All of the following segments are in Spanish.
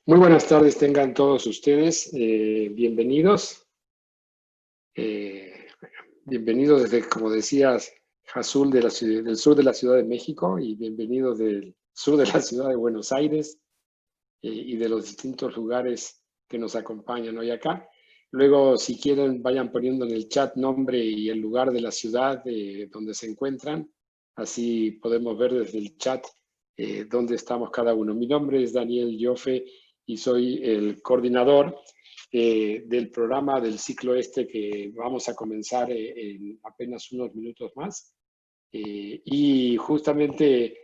Muy buenas tardes tengan todos ustedes, bienvenidos. Bienvenidos desde, como decías, Azul del sur de la Ciudad de México y bienvenidos del sur de la Ciudad de Buenos Aires y de los distintos lugares que nos acompañan hoy acá. Luego, si quieren, vayan poniendo en el chat nombre y el lugar de la ciudad donde se encuentran. Así podemos ver desde el chat dónde estamos cada uno. Mi nombre es Daniel Joffe y soy el coordinador del programa del ciclo este que vamos a comenzar en apenas unos minutos más. Y justamente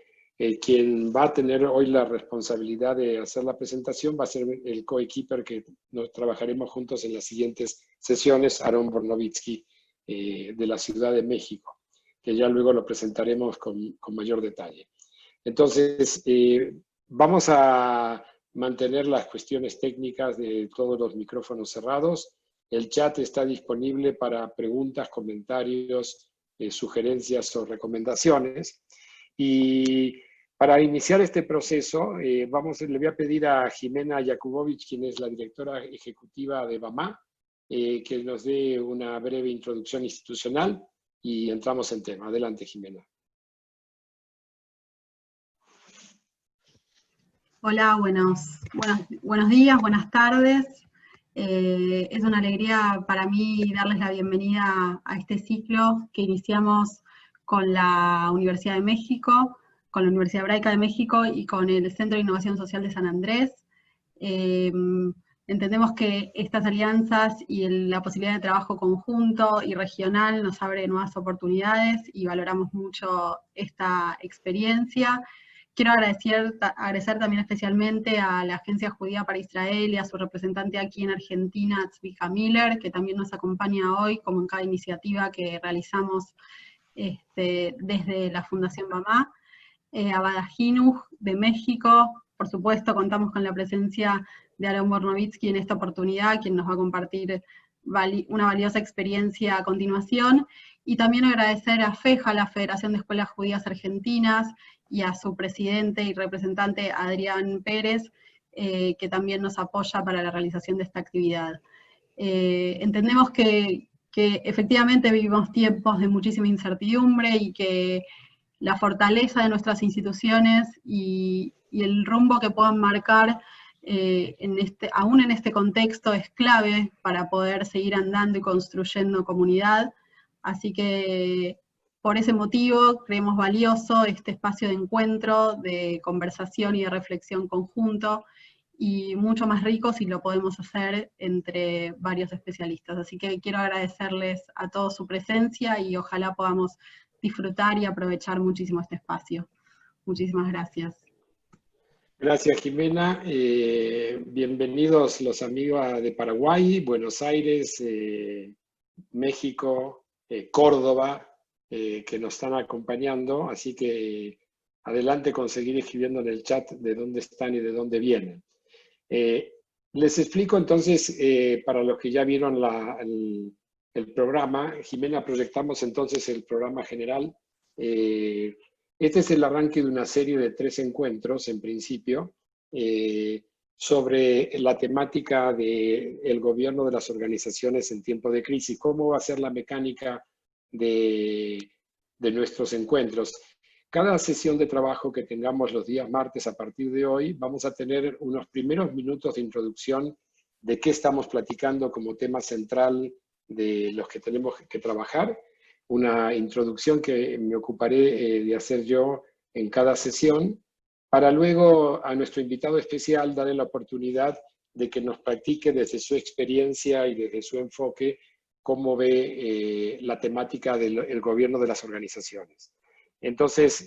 quien va a tener hoy la responsabilidad de hacer la presentación va a ser el coequiper que nos trabajaremos juntos en las siguientes sesiones, Aaron Bornovitsky, de la Ciudad de México, que ya luego lo presentaremos con mayor detalle. Entonces, vamos a mantener las cuestiones técnicas de todos los micrófonos cerrados. El chat está disponible para preguntas, comentarios, sugerencias o recomendaciones. Y para iniciar este proceso, le voy a pedir a Jimena Jakubowicz, quien es la directora ejecutiva de BAMA, que nos dé una breve introducción institucional y entramos en tema. Adelante, Jimena. Hola, buenos días, buenas tardes. Es una alegría para mí darles la bienvenida a este ciclo que iniciamos con la Universidad de México, con la Universidad Hebraica de México y con el Centro de Innovación Social de San Andrés. Entendemos que estas alianzas y la posibilidad de trabajo conjunto y regional nos abre nuevas oportunidades y valoramos mucho esta experiencia. Quiero agradecer también especialmente a la Agencia Judía para Israel y a su representante aquí en Argentina, Tzvika Miller, que también nos acompaña hoy, como en cada iniciativa que realizamos desde la Fundación BAMA, a Badajinuj de México. Por supuesto, contamos con la presencia de Aaron Bornovitsky en esta oportunidad, quien nos va a compartir una valiosa experiencia a continuación. Y también agradecer a FEJA, la Federación de Escuelas Judías Argentinas, y a su presidente y representante Adrián Pérez, que también nos apoya para la realización de esta actividad. Entendemos que efectivamente vivimos tiempos de muchísima incertidumbre y que la fortaleza de nuestras instituciones y el rumbo que puedan marcar aún en este contexto es clave para poder seguir andando y construyendo comunidad. Así que por ese motivo creemos valioso este espacio de encuentro, de conversación y de reflexión conjunto, y mucho más rico si lo podemos hacer entre varios especialistas. Así que quiero agradecerles a todos su presencia y ojalá podamos disfrutar y aprovechar muchísimo este espacio. Muchísimas gracias. Gracias, Jimena. Bienvenidos los amigos de Paraguay, Buenos Aires, México, Córdoba, que nos están acompañando. Así que adelante con seguir escribiendo en el chat de dónde están y de dónde vienen. Les explico entonces, para los que ya vieron el programa, Jimena, proyectamos entonces el programa general. Este es el arranque de una serie de 3 encuentros, en principio, sobre la temática del gobierno de las organizaciones en tiempo de crisis. ¿Cómo va a ser la mecánica de nuestros encuentros? Cada sesión de trabajo que tengamos los días martes a partir de hoy, vamos a tener unos primeros minutos de introducción de qué estamos platicando como tema central de los que tenemos que trabajar. Una introducción que me ocuparé de hacer yo en cada sesión, para luego a nuestro invitado especial darle la oportunidad de que nos practique desde su experiencia y desde su enfoque cómo ve la temática del gobierno de las organizaciones. Entonces,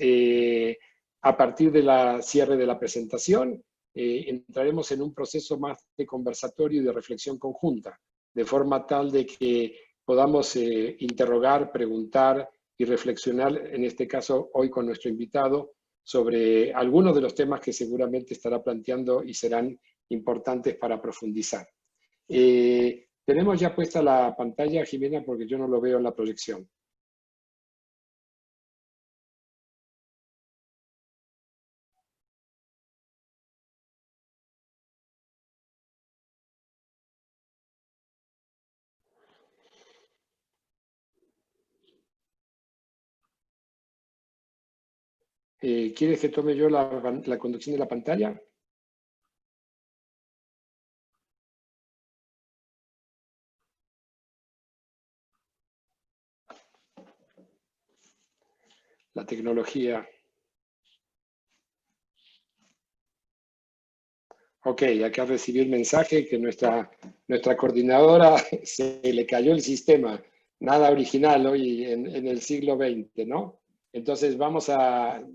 a partir de la cierre de la presentación, entraremos en un proceso más de conversatorio y de reflexión conjunta, de forma tal de que podamos interrogar, preguntar y reflexionar, en este caso hoy con nuestro invitado, sobre algunos de los temas que seguramente estará planteando y serán importantes para profundizar. Tenemos ya puesta la pantalla, Jimena, porque yo no lo veo en la proyección. ¿Quieres que tome yo la conducción de la pantalla? La tecnología. Ok, acá recibí el mensaje que nuestra coordinadora se le cayó el sistema. Nada original hoy en el siglo XX, ¿no? Entonces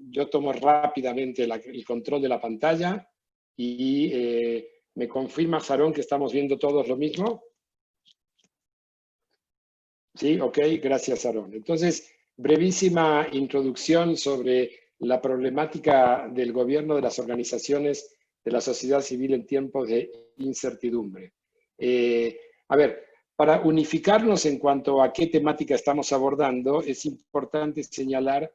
yo tomo rápidamente el control de la pantalla y me confirma, Sarón, que estamos viendo todos lo mismo. Sí, ok, gracias, Sarón. Entonces, brevísima introducción sobre la problemática del gobierno de las organizaciones de la sociedad civil en tiempos de incertidumbre. A ver, para unificarnos en cuanto a qué temática estamos abordando, es importante señalar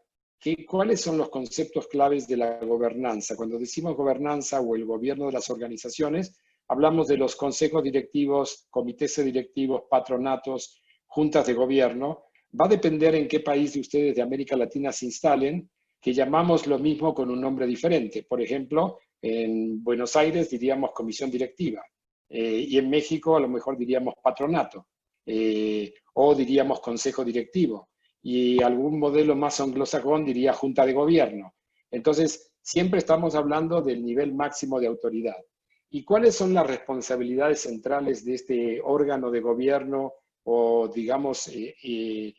cuáles son los conceptos claves de la gobernanza. Cuando decimos gobernanza o el gobierno de las organizaciones, hablamos de los consejos directivos, comités directivos, patronatos, juntas de gobierno. Va a depender en qué país de ustedes de América Latina se instalen, que llamamos lo mismo con un nombre diferente. Por ejemplo, en Buenos Aires diríamos comisión directiva, y en México a lo mejor diríamos patronato, o diríamos consejo directivo, y algún modelo más anglosajón diría junta de gobierno. Entonces, siempre estamos hablando del nivel máximo de autoridad. ¿Y cuáles son las responsabilidades centrales de este órgano de gobierno o, digamos, el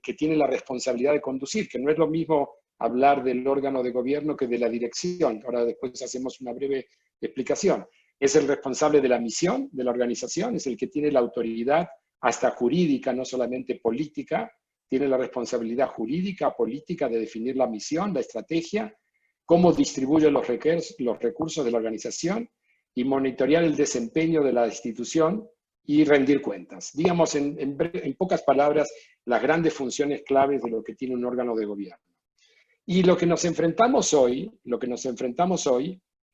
que tiene la responsabilidad de conducir, que no es lo mismo hablar del órgano de gobierno que de la dirección? Ahora después hacemos una breve explicación. Es el responsable de la misión de la organización, es el que tiene la autoridad hasta jurídica, no solamente política, tiene la responsabilidad jurídica, política de definir la misión, la estrategia, cómo distribuye los recursos de la organización y monitorear el desempeño de la institución y rendir cuentas. Digamos, en pocas palabras, las grandes funciones claves de lo que tiene un órgano de gobierno. Y lo que nos enfrentamos hoy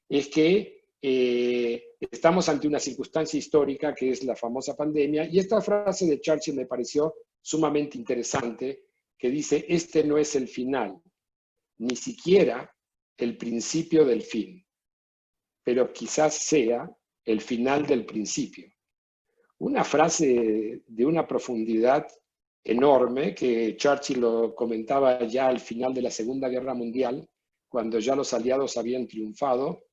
es que estamos ante una circunstancia histórica que es la famosa pandemia, y esta frase de Churchill me pareció sumamente interesante, que dice: este no es el final, ni siquiera el principio del fin, pero quizás sea el final del principio. Una frase de una profundidad enorme que Churchill lo comentaba ya al final de la Segunda Guerra Mundial, cuando ya los aliados habían triunfado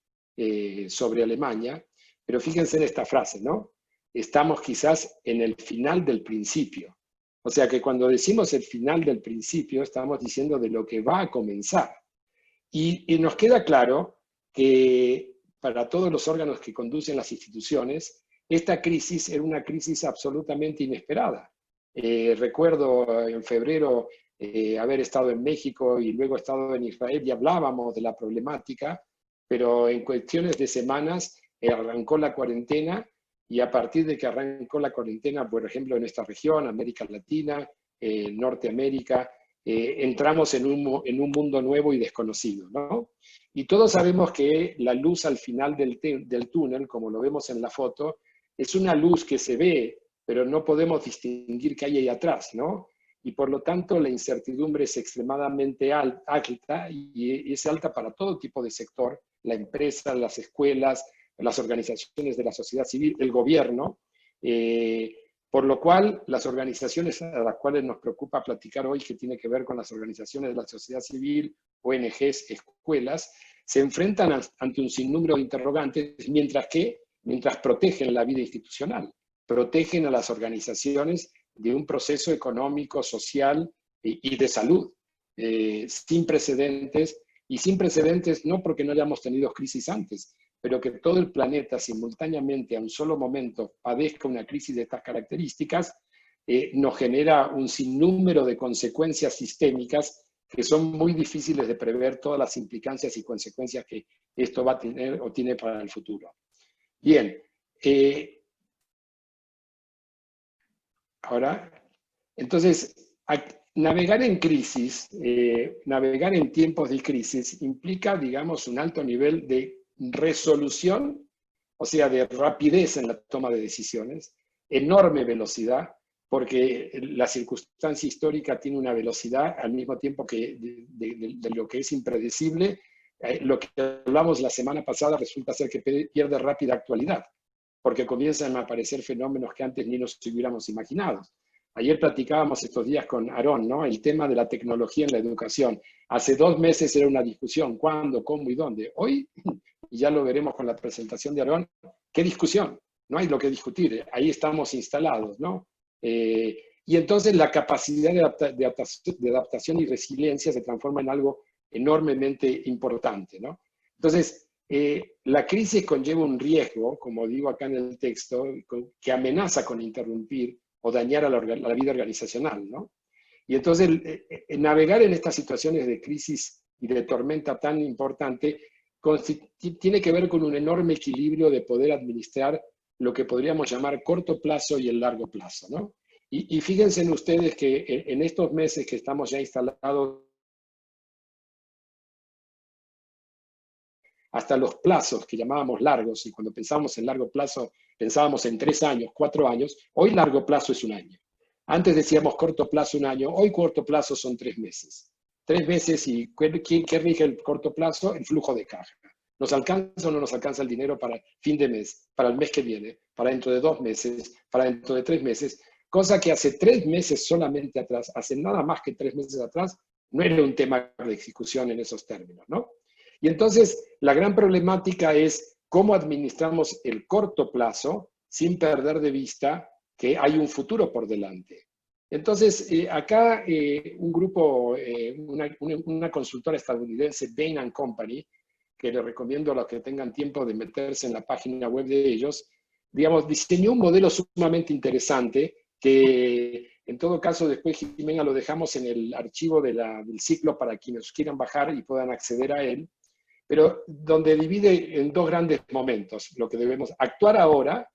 sobre Alemania. Pero fíjense en esta frase, ¿no? Estamos quizás en el final del principio. O sea que cuando decimos el final del principio, estamos diciendo de lo que va a comenzar. Y nos queda claro que para todos los órganos que conducen las instituciones, esta crisis era una crisis absolutamente inesperada. Recuerdo en febrero haber estado en México y luego estado en Israel y hablábamos de la problemática, pero en cuestiones de semanas arrancó la cuarentena, y a partir de que arrancó la cuarentena, por ejemplo, en esta región, América Latina, Norteamérica, entramos en un mundo nuevo y desconocido, ¿no? Y todos sabemos que la luz al final del túnel, como lo vemos en la foto, es una luz que se ve, pero no podemos distinguir qué hay ahí atrás, ¿no? Y por lo tanto la incertidumbre es extremadamente alta, y es alta para todo tipo de sector: la empresa, las escuelas, las organizaciones de la sociedad civil, el gobierno. Por lo cual, las organizaciones a las cuales nos preocupa platicar hoy, que tiene que ver con las organizaciones de la sociedad civil, ONGs, escuelas, se enfrentan ante un sinnúmero de interrogantes, mientras protegen la vida institucional, protegen a las organizaciones de un proceso económico, social y de salud sin precedentes, y sin precedentes no porque no hayamos tenido crisis antes, pero que todo el planeta simultáneamente a un solo momento padezca una crisis de estas características, nos genera un sinnúmero de consecuencias sistémicas que son muy difíciles de prever, todas las implicancias y consecuencias que esto va a tener o tiene para el futuro. Bien, ahora, entonces, navegar en crisis, navegar en tiempos de crisis implica, digamos, un alto nivel de resolución, o sea, de rapidez en la toma de decisiones, enorme velocidad, porque la circunstancia histórica tiene una velocidad al mismo tiempo que de lo que es impredecible. Lo que hablamos la semana pasada resulta ser que pierde rápida actualidad, porque comienzan a aparecer fenómenos que antes ni nos hubiéramos imaginado. Ayer platicábamos estos días con Aarón, ¿no? El tema de la tecnología en la educación. Hace 2 meses era una discusión, cuándo, cómo y dónde. Hoy, y ya lo veremos con la presentación de Aarón, ¿qué discusión? No hay lo que discutir, ahí estamos instalados, ¿no? Y entonces la capacidad de adaptación y resiliencia se transforma en algo enormemente importante, ¿no? Entonces, la crisis conlleva un riesgo, como digo acá en el texto, que amenaza con interrumpir o dañar a la vida organizacional, ¿no? Y entonces, navegar en estas situaciones de crisis y de tormenta tan importante tiene que ver con un enorme equilibrio de poder administrar lo que podríamos llamar corto plazo y el largo plazo, ¿no? Y fíjense en ustedes que en estos meses que estamos ya instalados, hasta los plazos que llamábamos largos, y cuando pensábamos en largo plazo, pensábamos en 3 años, 4 años, hoy largo plazo es 1 año. Antes decíamos corto plazo 1 año, hoy corto plazo son 3 meses. 3 meses, y ¿qué rige el corto plazo? El flujo de caja. ¿Nos alcanza o no nos alcanza el dinero para fin de mes, para el mes que viene, para dentro de 2 meses, para dentro de 3 meses? Cosa que hace 3 meses solamente atrás, hace nada más que 3 meses atrás, no era un tema de discusión en esos términos, ¿no? Y entonces la gran problemática es cómo administramos el corto plazo sin perder de vista que hay un futuro por delante. Entonces, acá un grupo, una consultora estadounidense, Bain & Company, que les recomiendo a los que tengan tiempo de meterse en la página web de ellos, digamos, diseñó un modelo sumamente interesante que, en todo caso, después, Jimena, lo dejamos en el archivo del ciclo para quienes quieran bajar y puedan acceder a él, pero donde divide en 2 grandes momentos lo que debemos actuar ahora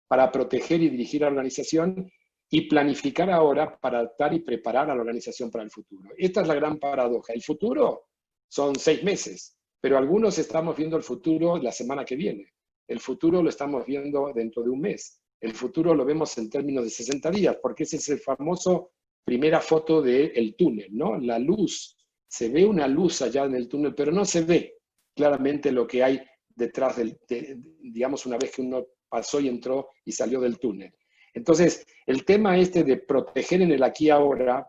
para proteger y dirigir a la organización y planificar ahora para adaptar y preparar a la organización para el futuro. Esta es la gran paradoja. El futuro son 6 meses, pero algunos estamos viendo el futuro la semana que viene. El futuro lo estamos viendo dentro de 1 mes. El futuro lo vemos en términos de 60 días, porque ese es el famoso primera foto del túnel, ¿no? La luz. Se ve una luz allá en el túnel, pero no se ve claramente lo que hay detrás digamos, una vez que uno pasó y entró y salió del túnel. Entonces, el tema este de proteger en el aquí y ahora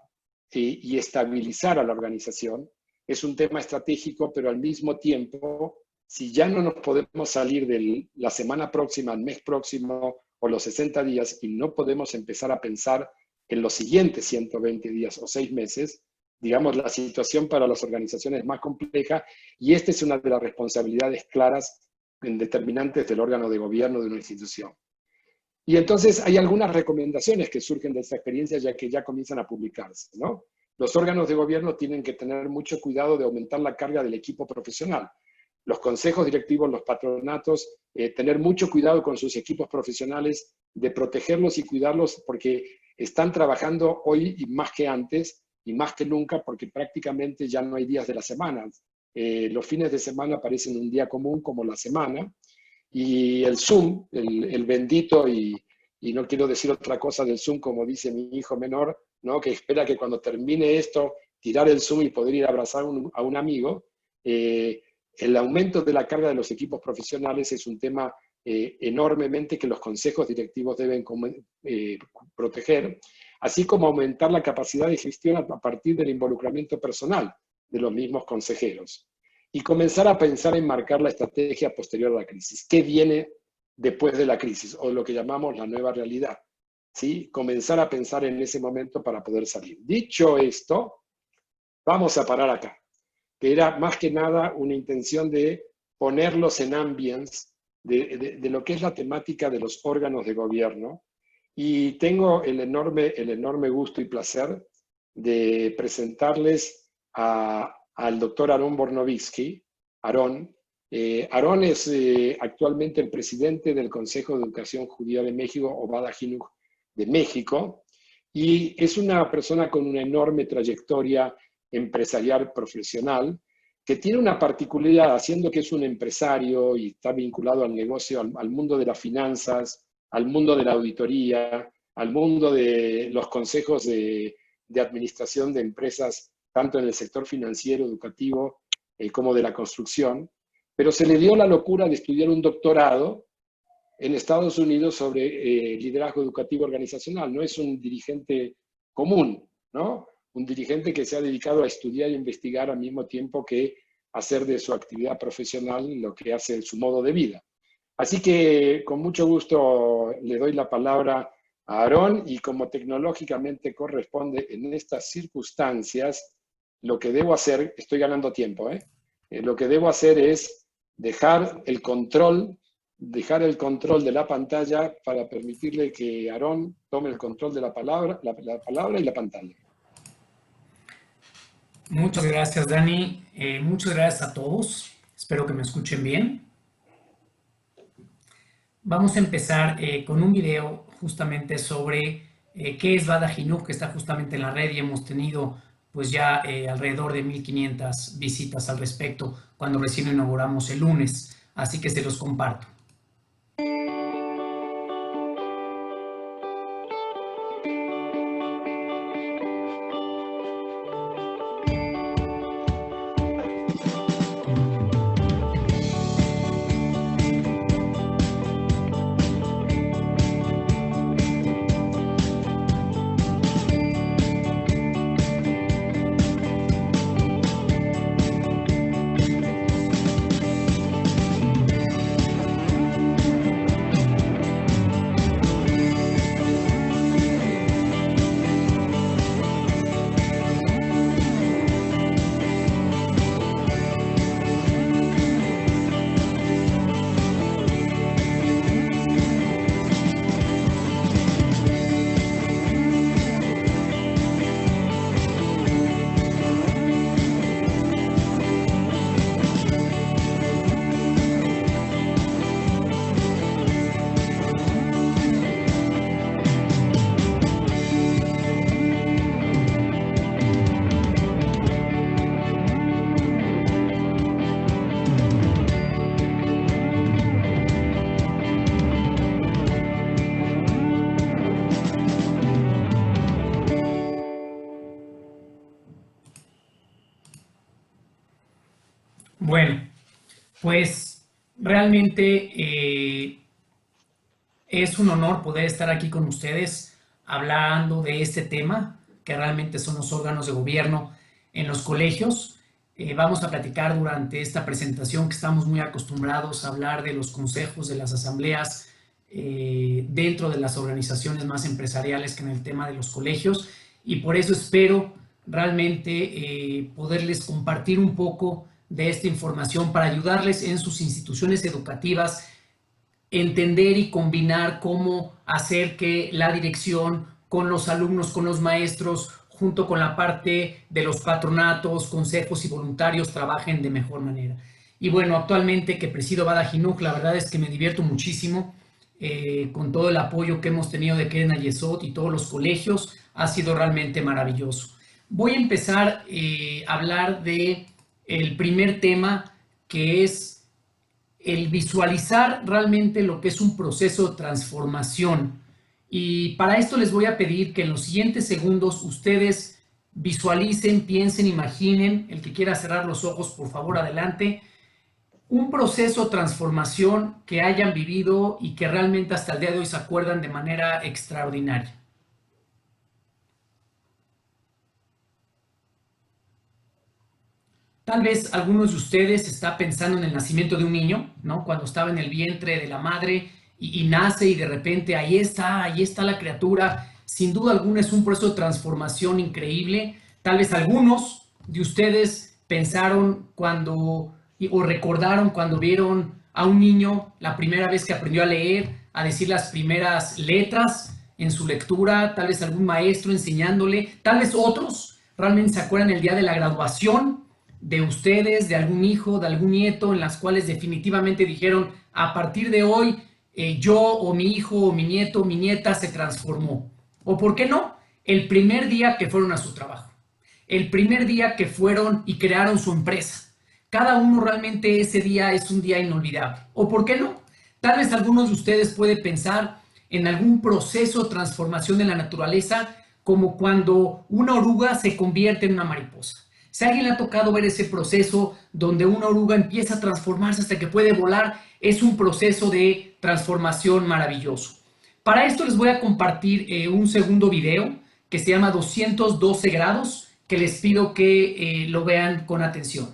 y estabilizar a la organización es un tema estratégico, pero al mismo tiempo, si ya no nos podemos salir de la semana próxima, el mes próximo o los 60 días y no podemos empezar a pensar en los siguientes 120 días o 6 meses, digamos, la situación para las organizaciones es más compleja y esta es una de las responsabilidades claras en determinantes del órgano de gobierno de una institución. Y entonces hay algunas recomendaciones que surgen de esta experiencia ya que ya comienzan a publicarse, ¿no? Los órganos de gobierno tienen que tener mucho cuidado de aumentar la carga del equipo profesional. Los consejos directivos, los patronatos, tener mucho cuidado con sus equipos profesionales, de protegerlos y cuidarlos porque están trabajando hoy y más que antes y más que nunca porque prácticamente ya no hay días de la semana. Los fines de semana aparecen un día común como la semana y el Zoom, el bendito, y no quiero decir otra cosa del Zoom como dice mi hijo menor, ¿no? Que espera que cuando termine esto tirar el Zoom y poder ir a abrazar a un amigo. El aumento de la carga de los equipos profesionales es un tema enormemente que los consejos directivos deben proteger, así como aumentar la capacidad de gestión a partir del involucramiento personal de los mismos consejeros. Y comenzar a pensar en marcar la estrategia posterior a la crisis. ¿Qué viene después de la crisis? O lo que llamamos la nueva realidad. ¿Sí? Comenzar a pensar en ese momento para poder salir. Dicho esto, vamos a parar acá. Que era más que nada una intención de ponerlos en ambience de lo que es la temática de los órganos de gobierno. Y tengo el enorme gusto y placer de presentarles al doctor Aarón Bornovitsky. Aarón es actualmente el presidente del Consejo de Educación Judía de México, o Bada Jinuj de México, y es una persona con una enorme trayectoria empresarial profesional, que tiene una particularidad, haciendo que es un empresario y está vinculado al negocio, al mundo de las finanzas, al mundo de la auditoría, al mundo de los consejos de administración de empresas, tanto en el sector financiero, educativo, como de la construcción, pero se le dio la locura de estudiar un doctorado en Estados Unidos sobre liderazgo educativo organizacional. No es un dirigente común, ¿no? Un dirigente que se ha dedicado a estudiar e investigar al mismo tiempo que hacer de su actividad profesional lo que hace en su modo de vida. Así que con mucho gusto le doy la palabra a Aarón, y como tecnológicamente corresponde en estas circunstancias, lo que debo hacer, estoy ganando tiempo, lo que debo hacer es dejar el control de la pantalla para permitirle que Aarón tome el control de la palabra y la pantalla. Muchas gracias, Dani. Muchas gracias a todos. Espero que me escuchen bien. Vamos a empezar con un video justamente sobre qué es Bada Jinuk, que está justamente en la red, y hemos tenido pues ya alrededor de 1500 visitas al respecto cuando recién inauguramos el lunes. Así que se los comparto. Bueno, pues realmente es un honor poder estar aquí con ustedes hablando de este tema, que realmente son los órganos de gobierno en los colegios. Vamos a platicar durante esta presentación que estamos muy acostumbrados a hablar de los consejos, de las asambleas dentro de las organizaciones más empresariales que en el tema de los colegios, y por eso espero realmente poderles compartir un poco de esta información para ayudarles en sus instituciones educativas, entender y combinar cómo hacer que la dirección con los alumnos, con los maestros, junto con la parte de los patronatos, consejos y voluntarios trabajen de mejor manera. Y bueno, actualmente que presido Bada Jinuk, la verdad es que me divierto muchísimo con todo el apoyo que hemos tenido de Keren Ayesot y todos los colegios. Ha sido realmente maravilloso. Voy a empezar a hablar de el primer tema, que es el visualizar realmente lo que es un proceso de transformación. Y para esto les voy a pedir que en los siguientes segundos ustedes visualicen, piensen, imaginen, el que quiera cerrar los ojos, por favor, adelante, un proceso de transformación que hayan vivido y que realmente hasta el día de hoy se acuerdan de manera extraordinaria. Tal vez algunos de ustedes están pensando en el nacimiento de un niño, ¿no? Cuando estaba en el vientre de la madre y nace y de repente ahí está la criatura. Sin duda alguna es un proceso de transformación increíble. Tal vez algunos de ustedes pensaron o recordaron cuando vieron a un niño la primera vez que aprendió a leer, a decir las primeras letras en su lectura, tal vez algún maestro enseñándole, tal vez otros realmente se acuerdan el día de la graduación de ustedes, de algún hijo, de algún nieto, en las cuales definitivamente dijeron, a partir de hoy, yo o mi hijo o mi nieto, mi nieta se transformó. O por qué no, el primer día que fueron a su trabajo, el primer día que fueron y crearon su empresa. Cada uno realmente ese día es un día inolvidable. O por qué no, tal vez algunos de ustedes pueden pensar en algún proceso de transformación en la naturaleza, como cuando una oruga se convierte en una mariposa. Si a alguien le ha tocado ver ese proceso donde una oruga empieza a transformarse hasta que puede volar, es un proceso de transformación maravilloso. Para esto les voy a compartir un segundo video que se llama 212 grados, que les pido que lo vean con atención.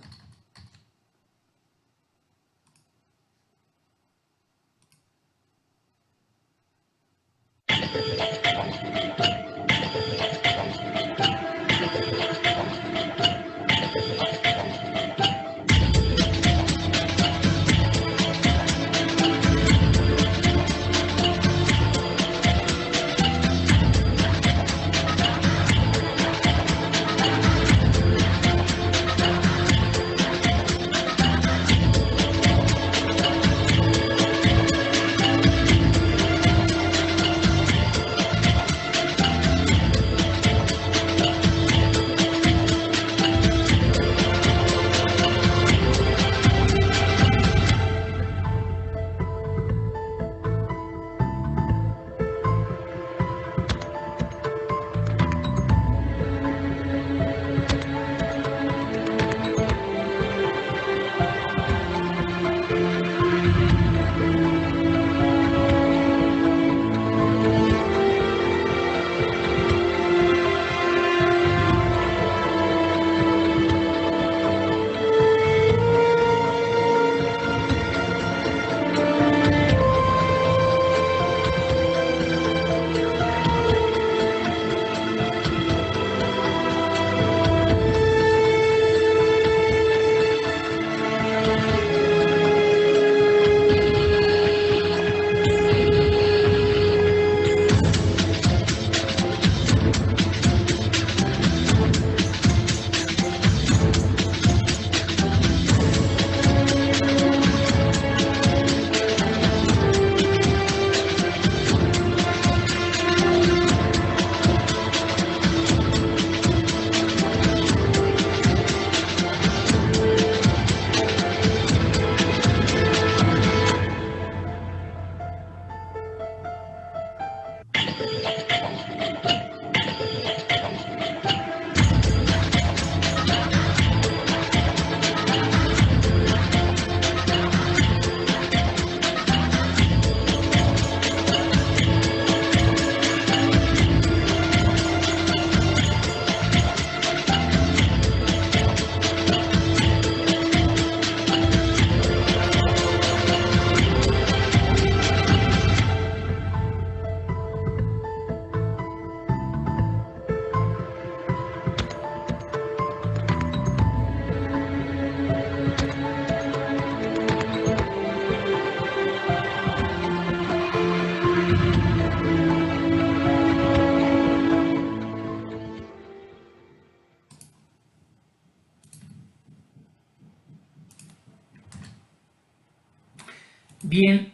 Bien,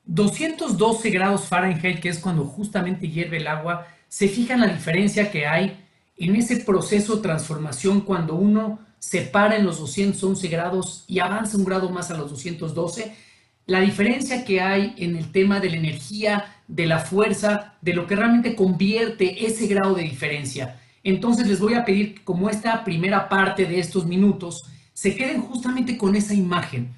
212 grados Fahrenheit, que es cuando justamente hierve el agua, se fijan la diferencia que hay en ese proceso de transformación cuando uno se para en los 211 grados y avanza un grado más a los 212, la diferencia que hay en el tema de la energía, de la fuerza, de lo que realmente convierte ese grado de diferencia. Entonces les voy a pedir que, como esta primera parte de estos minutos, se queden justamente con esa imagen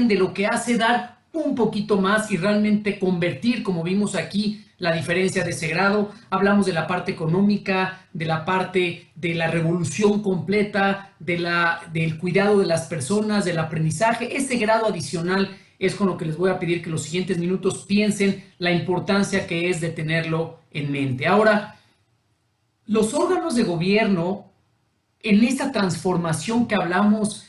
de lo que hace dar un poquito más y realmente convertir, como vimos aquí, la diferencia de ese grado. Hablamos de la parte económica, de la parte de la revolución completa, del cuidado de las personas, del aprendizaje. Ese grado adicional es con lo que les voy a pedir que los siguientes minutos piensen la importancia que es de tenerlo en mente. Ahora, los órganos de gobierno, en esta transformación que hablamos,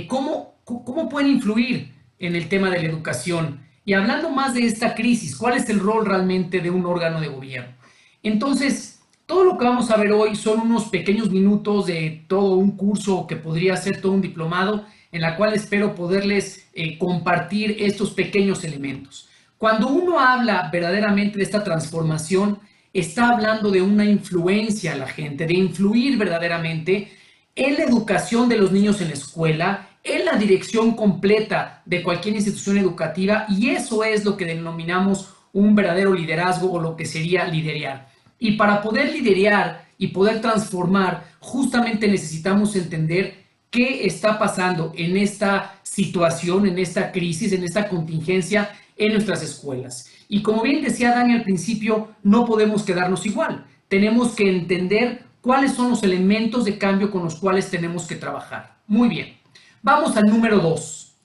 ¿cómo pueden influir en el tema de la educación? Y hablando más de esta crisis, ¿cuál es el rol realmente de un órgano de gobierno? Entonces, todo lo que vamos a ver hoy son unos pequeños minutos de todo un curso que podría ser todo un diplomado, en la cual espero poderles compartir estos pequeños elementos. Cuando uno habla verdaderamente de esta transformación, está hablando de una influencia a la gente, de influir verdaderamente en la educación de los niños en la escuela, en la dirección completa de cualquier institución educativa, y eso es lo que denominamos un verdadero liderazgo o lo que sería liderear. Y para poder liderear y poder transformar, justamente necesitamos entender qué está pasando en esta situación, en esta crisis, en esta contingencia en nuestras escuelas. Y como bien decía Dani al principio, no podemos quedarnos igual. Tenemos que entender cuáles son los elementos de cambio con los cuales tenemos que trabajar. Muy bien. Vamos al número 2.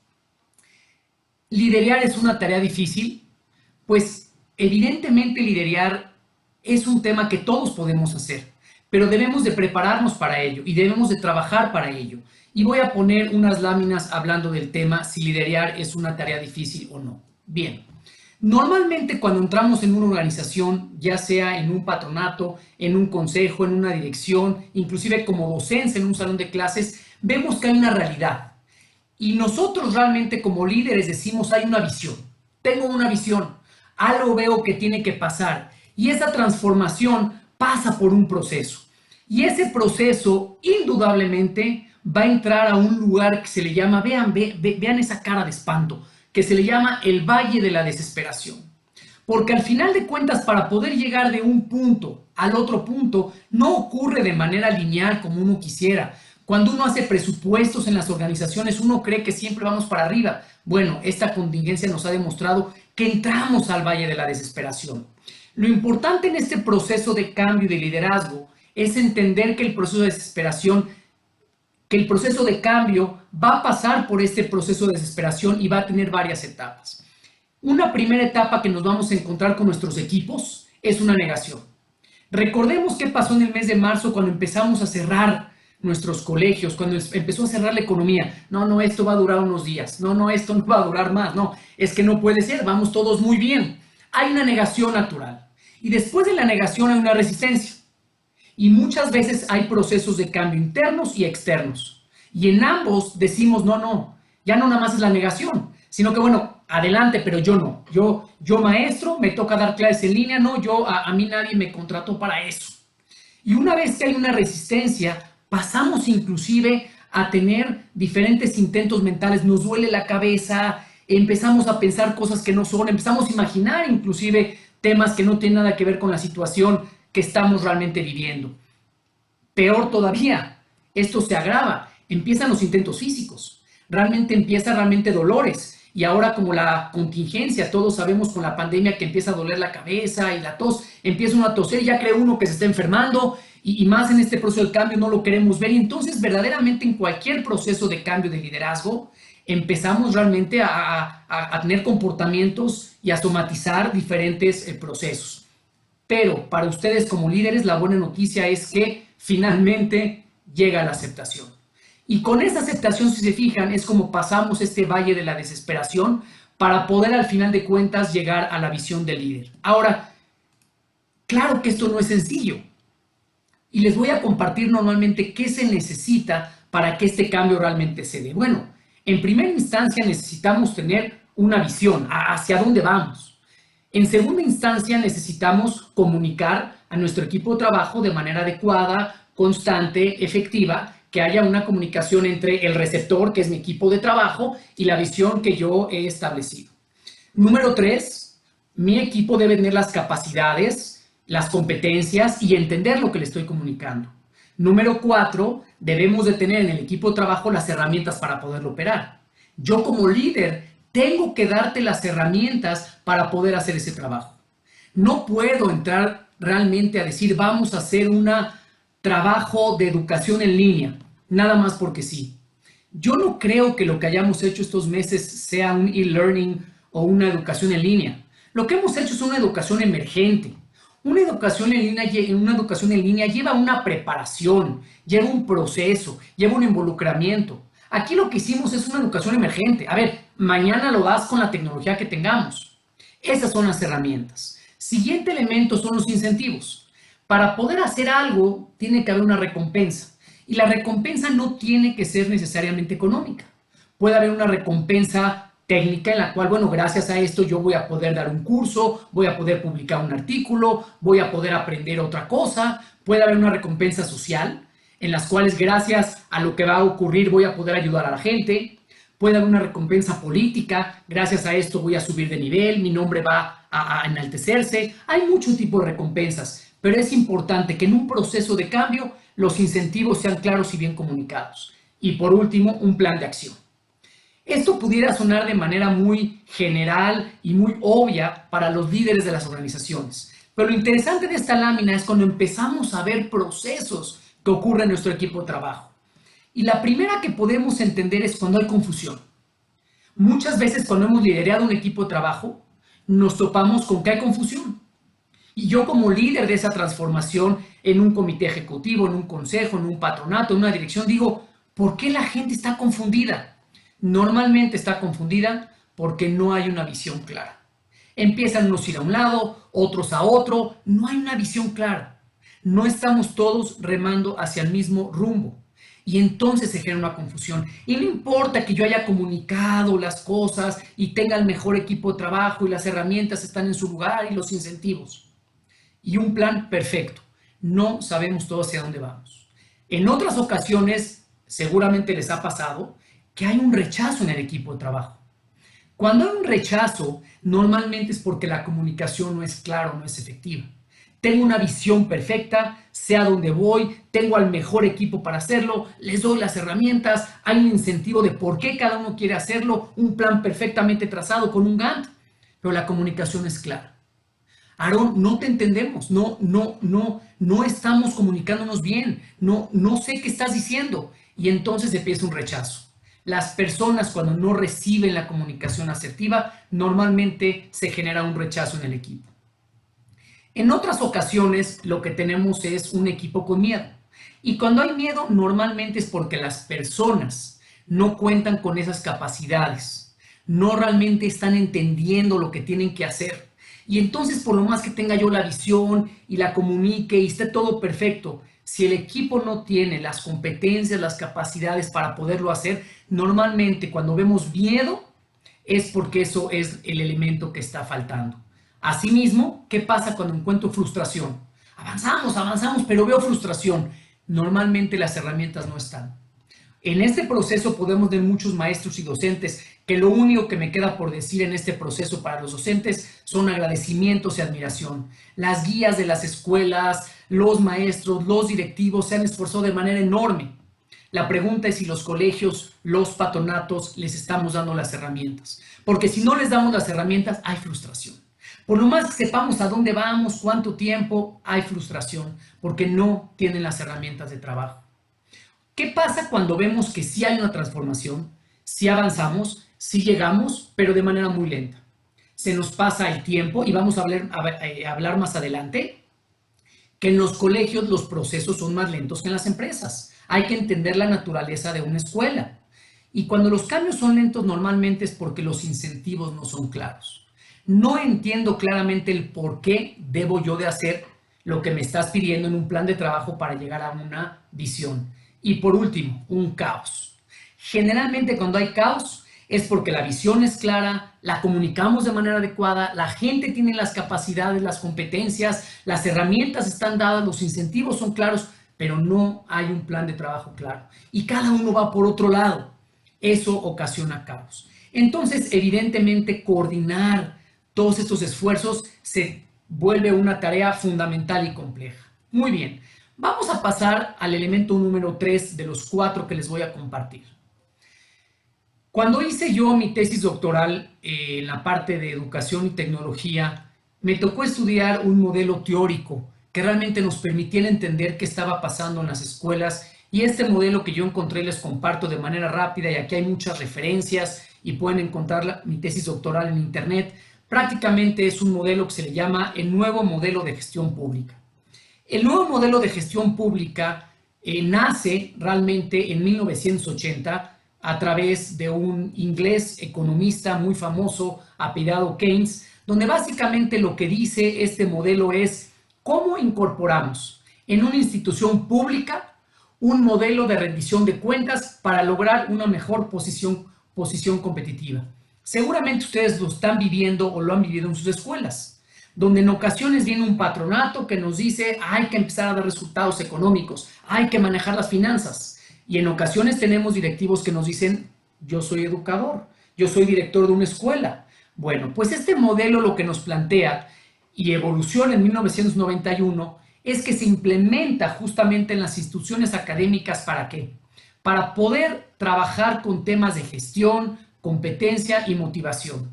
¿Liderear es una tarea difícil? Pues evidentemente liderear es un tema que todos podemos hacer, pero debemos de prepararnos para ello y debemos de trabajar para ello. Y voy a poner unas láminas hablando del tema si liderear es una tarea difícil o no. Bien, normalmente cuando entramos en una organización, ya sea en un patronato, en un consejo, en una dirección, inclusive como docencia en un salón de clases, vemos que hay una realidad. Y nosotros realmente como líderes decimos hay una visión. Tengo una visión, algo veo que tiene que pasar. Y esa transformación pasa por un proceso. Y ese proceso indudablemente va a entrar a un lugar que se le llama, vean esa cara de espanto, que se le llama el Valle de la Desesperación. Porque al final de cuentas, para poder llegar de un punto al otro punto, no ocurre de manera lineal como uno quisiera. Cuando uno hace presupuestos en las organizaciones, uno cree que siempre vamos para arriba. Bueno, esta contingencia nos ha demostrado que entramos al Valle de la Desesperación. Lo importante en este proceso de cambio y de liderazgo es entender que el proceso de desesperación, que el proceso de cambio va a pasar por este proceso de desesperación y va a tener varias etapas. Una primera etapa que nos vamos a encontrar con nuestros equipos es una negación. Recordemos qué pasó en el mes de marzo cuando empezamos a cerrar nuestros colegios, cuando empezó a cerrar la economía. No, esto va a durar unos días. No, esto no va a durar más. No, es que no puede ser, vamos todos muy bien. Hay una negación natural. Y después de la negación hay una resistencia. Y muchas veces hay procesos de cambio internos y externos. Y en ambos decimos, no, ya no nada más es la negación, sino que bueno, adelante, pero yo no. Yo maestro, me toca dar clases en línea, no, a mí nadie me contrató para eso. Y una vez que hay una resistencia, pasamos inclusive a tener diferentes intentos mentales, nos duele la cabeza, empezamos a pensar cosas que no son, empezamos a imaginar inclusive temas que no tienen nada que ver con la situación que estamos realmente viviendo. Peor todavía, esto se agrava, empiezan los intentos físicos, empiezan dolores. Y ahora como la contingencia, todos sabemos con la pandemia que empieza a doler la cabeza y la tos, empieza uno a toser y ya cree uno que se está enfermando y más en este proceso de cambio no lo queremos ver. Y entonces verdaderamente en cualquier proceso de cambio de liderazgo empezamos realmente a tener comportamientos y a somatizar diferentes procesos. Pero para ustedes como líderes la buena noticia es que finalmente llega la aceptación. Y con esa aceptación, si se fijan, es como pasamos este valle de la desesperación para poder al final de cuentas llegar a la visión del líder. Ahora, claro que esto no es sencillo. Y les voy a compartir normalmente qué se necesita para que este cambio realmente se dé. Bueno, en primera instancia necesitamos tener una visión hacia dónde vamos. En segunda instancia necesitamos comunicar a nuestro equipo de trabajo de manera adecuada, constante, efectiva, que haya una comunicación entre el receptor, que es mi equipo de trabajo, y la visión que yo he establecido. Número 3, mi equipo debe tener las capacidades, las competencias y entender lo que le estoy comunicando. Número 4, debemos de tener en el equipo de trabajo las herramientas para poderlo operar. Yo como líder tengo que darte las herramientas para poder hacer ese trabajo. No puedo entrar realmente a decir vamos a hacer un trabajo de educación en línea, nada más porque sí. Yo no creo que lo que hayamos hecho estos meses sea un e-learning o una educación en línea. Lo que hemos hecho es una educación emergente. Una educación en línea lleva una preparación, lleva un proceso, lleva un involucramiento. Aquí lo que hicimos es una educación emergente. A ver, mañana lo das con la tecnología que tengamos. Esas son las herramientas. Siguiente elemento son los incentivos. Para poder hacer algo, tiene que haber una recompensa. Y la recompensa no tiene que ser necesariamente económica. Puede haber una recompensa técnica en la cual, bueno, gracias a esto yo voy a poder dar un curso, voy a poder publicar un artículo, voy a poder aprender otra cosa. Puede haber una recompensa social en las cuales gracias a lo que va a ocurrir voy a poder ayudar a la gente. puede haber una recompensa política, gracias a esto voy a subir de nivel, mi nombre va a enaltecerse, hay mucho tipo de recompensas, pero es importante que en un proceso de cambio los incentivos sean claros y bien comunicados. Y por último, un plan de acción. Esto pudiera sonar de manera muy general y muy obvia para los líderes de las organizaciones, pero lo interesante de esta lámina es cuando empezamos a ver procesos que ocurren en nuestro equipo de trabajo. Y la primera que podemos entender es cuando hay confusión. Muchas veces cuando hemos liderado un equipo de trabajo, nos topamos con que hay confusión. Y yo como líder de esa transformación en un comité ejecutivo, en un consejo, en un patronato, en una dirección, digo, ¿por qué la gente está confundida? Normalmente está confundida porque no hay una visión clara. Empiezan unos a ir a un lado, otros a otro, no hay una visión clara. No estamos todos remando hacia el mismo rumbo. Y entonces se genera una confusión. Y no importa que yo haya comunicado las cosas y tenga el mejor equipo de trabajo y las herramientas están en su lugar y los incentivos. Y un plan perfecto. No sabemos todos hacia dónde vamos. En otras ocasiones, seguramente les ha pasado, que hay un rechazo en el equipo de trabajo. Cuando hay un rechazo, normalmente es porque la comunicación no es clara o no es efectiva. Tengo una visión perfecta, sé a dónde voy, tengo al mejor equipo para hacerlo, les doy las herramientas, hay un incentivo de por qué cada uno quiere hacerlo, un plan perfectamente trazado con un Gantt, pero la comunicación es clara. Aarón, no te entendemos, no estamos comunicándonos bien, no sé qué estás diciendo. Y entonces empieza un rechazo. Las personas cuando no reciben la comunicación asertiva, normalmente se genera un rechazo en el equipo. En otras ocasiones, lo que tenemos es un equipo con miedo. Y cuando hay miedo, normalmente es porque las personas no cuentan con esas capacidades, no realmente están entendiendo lo que tienen que hacer. Y entonces, por lo más que tenga yo la visión y la comunique y esté todo perfecto, si el equipo no tiene las competencias, las capacidades para poderlo hacer, normalmente cuando vemos miedo es porque eso es el elemento que está faltando. Asimismo, ¿qué pasa cuando encuentro frustración? Avanzamos, pero veo frustración. Normalmente las herramientas no están. En este proceso podemos ver muchos maestros y docentes que lo único que me queda por decir en este proceso para los docentes son agradecimientos y admiración. Las guías de las escuelas, los maestros, los directivos se han esforzado de manera enorme. La pregunta es si los colegios, los patronatos les estamos dando las herramientas. Porque si no les damos las herramientas, hay frustración. Por lo más que sepamos a dónde vamos, cuánto tiempo, hay frustración porque no tienen las herramientas de trabajo. ¿Qué pasa cuando vemos que sí hay una transformación, sí avanzamos, sí llegamos, pero de manera muy lenta? Se nos pasa el tiempo y vamos a hablar más adelante que en los colegios los procesos son más lentos que en las empresas. Hay que entender la naturaleza de una escuela. Y cuando los cambios son lentos normalmente es porque los incentivos no son claros. No entiendo claramente el por qué debo yo de hacer lo que me estás pidiendo en un plan de trabajo para llegar a una visión. Y por último, un caos. Generalmente cuando hay caos es porque la visión es clara, la comunicamos de manera adecuada, la gente tiene las capacidades, las competencias, las herramientas están dadas, los incentivos son claros, pero no hay un plan de trabajo claro. Y cada uno va por otro lado. Eso ocasiona caos. Entonces, evidentemente, coordinar todos estos esfuerzos se vuelve una tarea fundamental y compleja. Muy bien. Vamos a pasar al elemento número 3 de los 4 que les voy a compartir. Cuando hice yo mi tesis doctoral en la parte de educación y tecnología, me tocó estudiar un modelo teórico que realmente nos permitiera entender qué estaba pasando en las escuelas y este modelo que yo encontré les comparto de manera rápida y aquí hay muchas referencias y pueden encontrar mi tesis doctoral en internet. Prácticamente es un modelo que se le llama el nuevo modelo de gestión pública. El nuevo modelo de gestión pública nace realmente en 1980 a través de un inglés economista muy famoso apellidado Keynes, donde básicamente lo que dice este modelo es cómo incorporamos en una institución pública un modelo de rendición de cuentas para lograr una mejor posición competitiva. Seguramente ustedes lo están viviendo o lo han vivido en sus escuelas, donde en ocasiones viene un patronato que nos dice hay que empezar a dar resultados económicos, hay que manejar las finanzas. Y en ocasiones tenemos directivos que nos dicen Yo soy educador, yo soy director de una escuela. Bueno, pues este modelo lo que nos plantea y evoluciona en 1991 es que se implementa justamente en las instituciones académicas. ¿Para qué? Para poder trabajar con temas de gestión, competencia y motivación.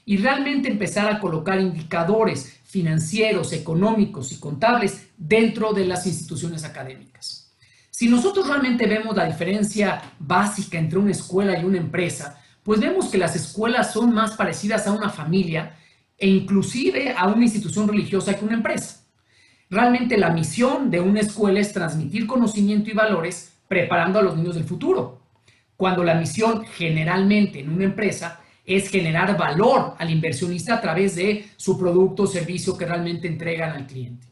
Y realmente empezar a colocar indicadores financieros, económicos y contables dentro de las instituciones académicas. Si nosotros realmente vemos la diferencia básica entre una escuela y una empresa, pues vemos que las escuelas son más parecidas a una familia e inclusive a una institución religiosa que una empresa. Realmente la misión de una escuela es transmitir conocimiento y valores preparando a los niños del futuro, cuando la misión generalmente en una empresa es generar valor al inversionista a través de su producto o servicio que realmente entregan al cliente.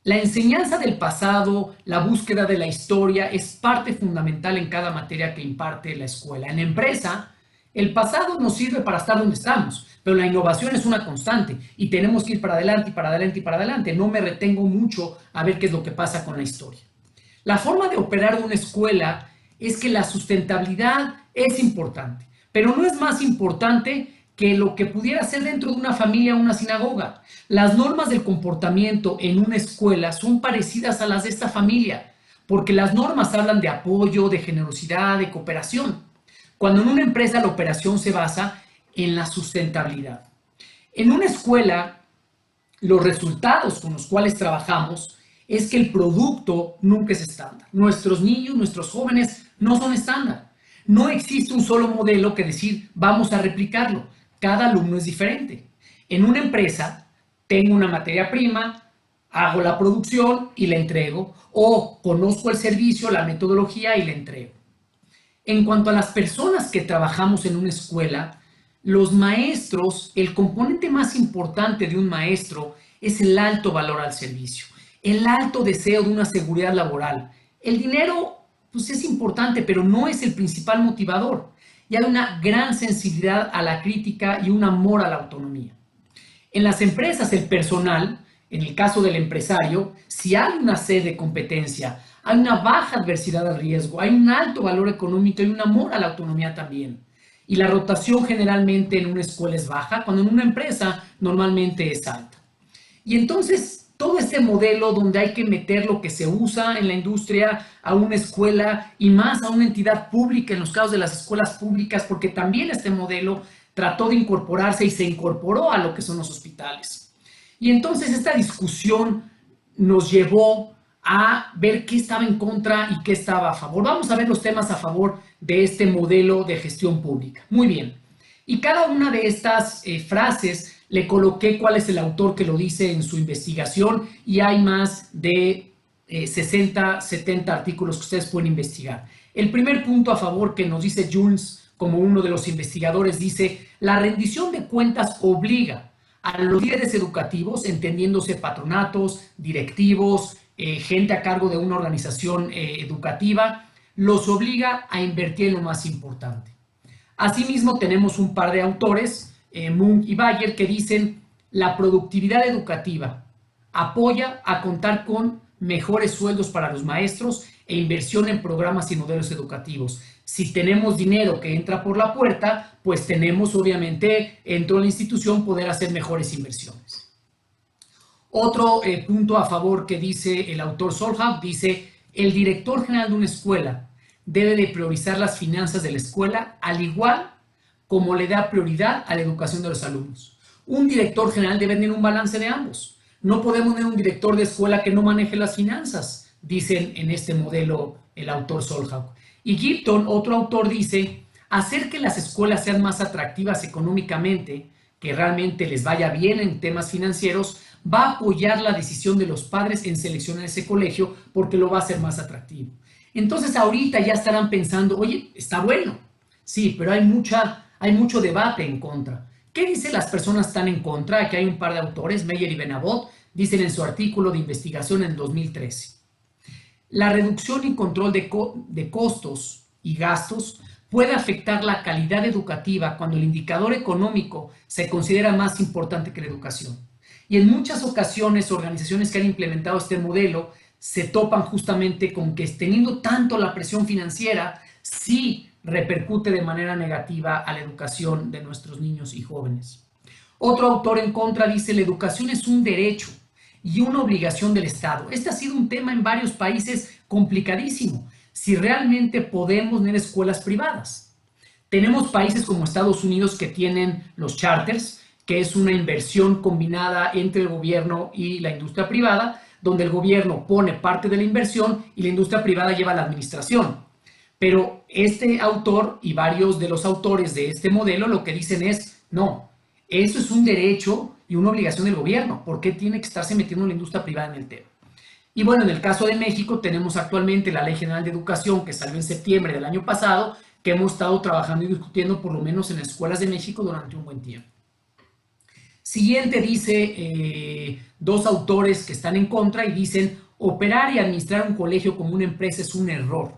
La enseñanza del pasado, la búsqueda de la historia es parte fundamental en cada materia que imparte la escuela. En la empresa, el pasado nos sirve para estar donde estamos, pero la innovación es una constante y tenemos que ir para adelante y para adelante y para adelante. No me retengo mucho a ver qué es lo que pasa con la historia. La forma de operar de una escuela es que la sustentabilidad es importante, pero no es más importante que lo que pudiera ser dentro de una familia o una sinagoga. Las normas del comportamiento en una escuela son parecidas a las de esta familia, porque las normas hablan de apoyo, de generosidad, de cooperación, cuando en una empresa la operación se basa en la sustentabilidad. En una escuela, los resultados con los cuales trabajamos es que el producto nunca es estándar. Nuestros niños, nuestros jóvenes no son estándar. No existe un solo modelo que decir vamos a replicarlo. Cada alumno es diferente. En una empresa tengo una materia prima, hago la producción y la entrego, o conozco el servicio, la metodología y la entrego. En cuanto a las personas que trabajamos en una escuela, los maestros, el componente más importante de un maestro es el alto valor al servicio, el alto deseo de una seguridad laboral. El dinero, pues es importante, pero no es el principal motivador. Y hay una gran sensibilidad a la crítica y un amor a la autonomía. En las empresas, el personal, en el caso del empresario, si hay una sed de competencia, hay una baja adversidad al riesgo, hay un alto valor económico y un amor a la autonomía también. Y la rotación generalmente en una escuela es baja, cuando en una empresa normalmente es alta. Y entonces, todo este modelo donde hay que meter lo que se usa en la industria a una escuela y más a una entidad pública, en los casos de las escuelas públicas, porque también este modelo trató de incorporarse y se incorporó a lo que son los hospitales. Y entonces esta discusión nos llevó a ver qué estaba en contra y qué estaba a favor. Vamos a ver los temas a favor de este modelo de gestión pública. Muy bien. Y cada una de estas frases le coloqué cuál es el autor que lo dice en su investigación y hay más de 60, 70 artículos que ustedes pueden investigar. El primer punto a favor que nos dice Jones, como uno de los investigadores, dice: la rendición de cuentas obliga a los líderes educativos, entendiéndose patronatos, directivos, gente a cargo de una organización educativa, los obliga a invertir en lo más importante. Asimismo, tenemos un par de autores, Munk y Bayer, que dicen: la productividad educativa apoya a contar con mejores sueldos para los maestros e inversión en programas y modelos educativos. Si tenemos dinero que entra por la puerta, pues tenemos obviamente dentro de la institución poder hacer mejores inversiones. Otro punto a favor que dice el autor Solhaug, dice: el director general de una escuela debe de priorizar las finanzas de la escuela al igual como le da prioridad a la educación de los alumnos. Un director general debe tener un balance de ambos. No podemos tener un director de escuela que no maneje las finanzas, dicen en este modelo el autor Solhaug. Y Gipton, otro autor, dice: hacer que las escuelas sean más atractivas económicamente, que realmente les vaya bien en temas financieros, va a apoyar la decisión de los padres en seleccionar ese colegio porque lo va a hacer más atractivo. Entonces ahorita ya estarán pensando: oye, está bueno, sí, pero hay mucho debate en contra. ¿Qué dicen las personas que están en contra? Aquí hay un par de autores, Meyer y Benabot, dicen en su artículo de investigación en 2013. La reducción y control de costos y gastos puede afectar la calidad educativa cuando el indicador económico se considera más importante que la educación. Y en muchas ocasiones, organizaciones que han implementado este modelo se topan justamente con que, teniendo tanto la presión financiera, sí repercute de manera negativa a la educación de nuestros niños y jóvenes. Otro autor en contra dice: la educación es un derecho y una obligación del Estado. Este ha sido un tema en varios países complicadísimo, si realmente podemos tener escuelas privadas. Tenemos países como Estados Unidos que tienen los charters, que es una inversión combinada entre el gobierno y la industria privada, donde el gobierno pone parte de la inversión y la industria privada lleva la administración. Pero este autor y varios de los autores de este modelo lo que dicen es: no, eso es un derecho y una obligación del gobierno. ¿Por qué tiene que estarse metiendo la industria privada en el tema? Y bueno, en el caso de México tenemos actualmente la Ley General de Educación, que salió en septiembre del año pasado, que hemos estado trabajando y discutiendo por lo menos en las escuelas de México durante un buen tiempo. Siguiente dice dos autores que están en contra y dicen: operar y administrar un colegio como una empresa es un error,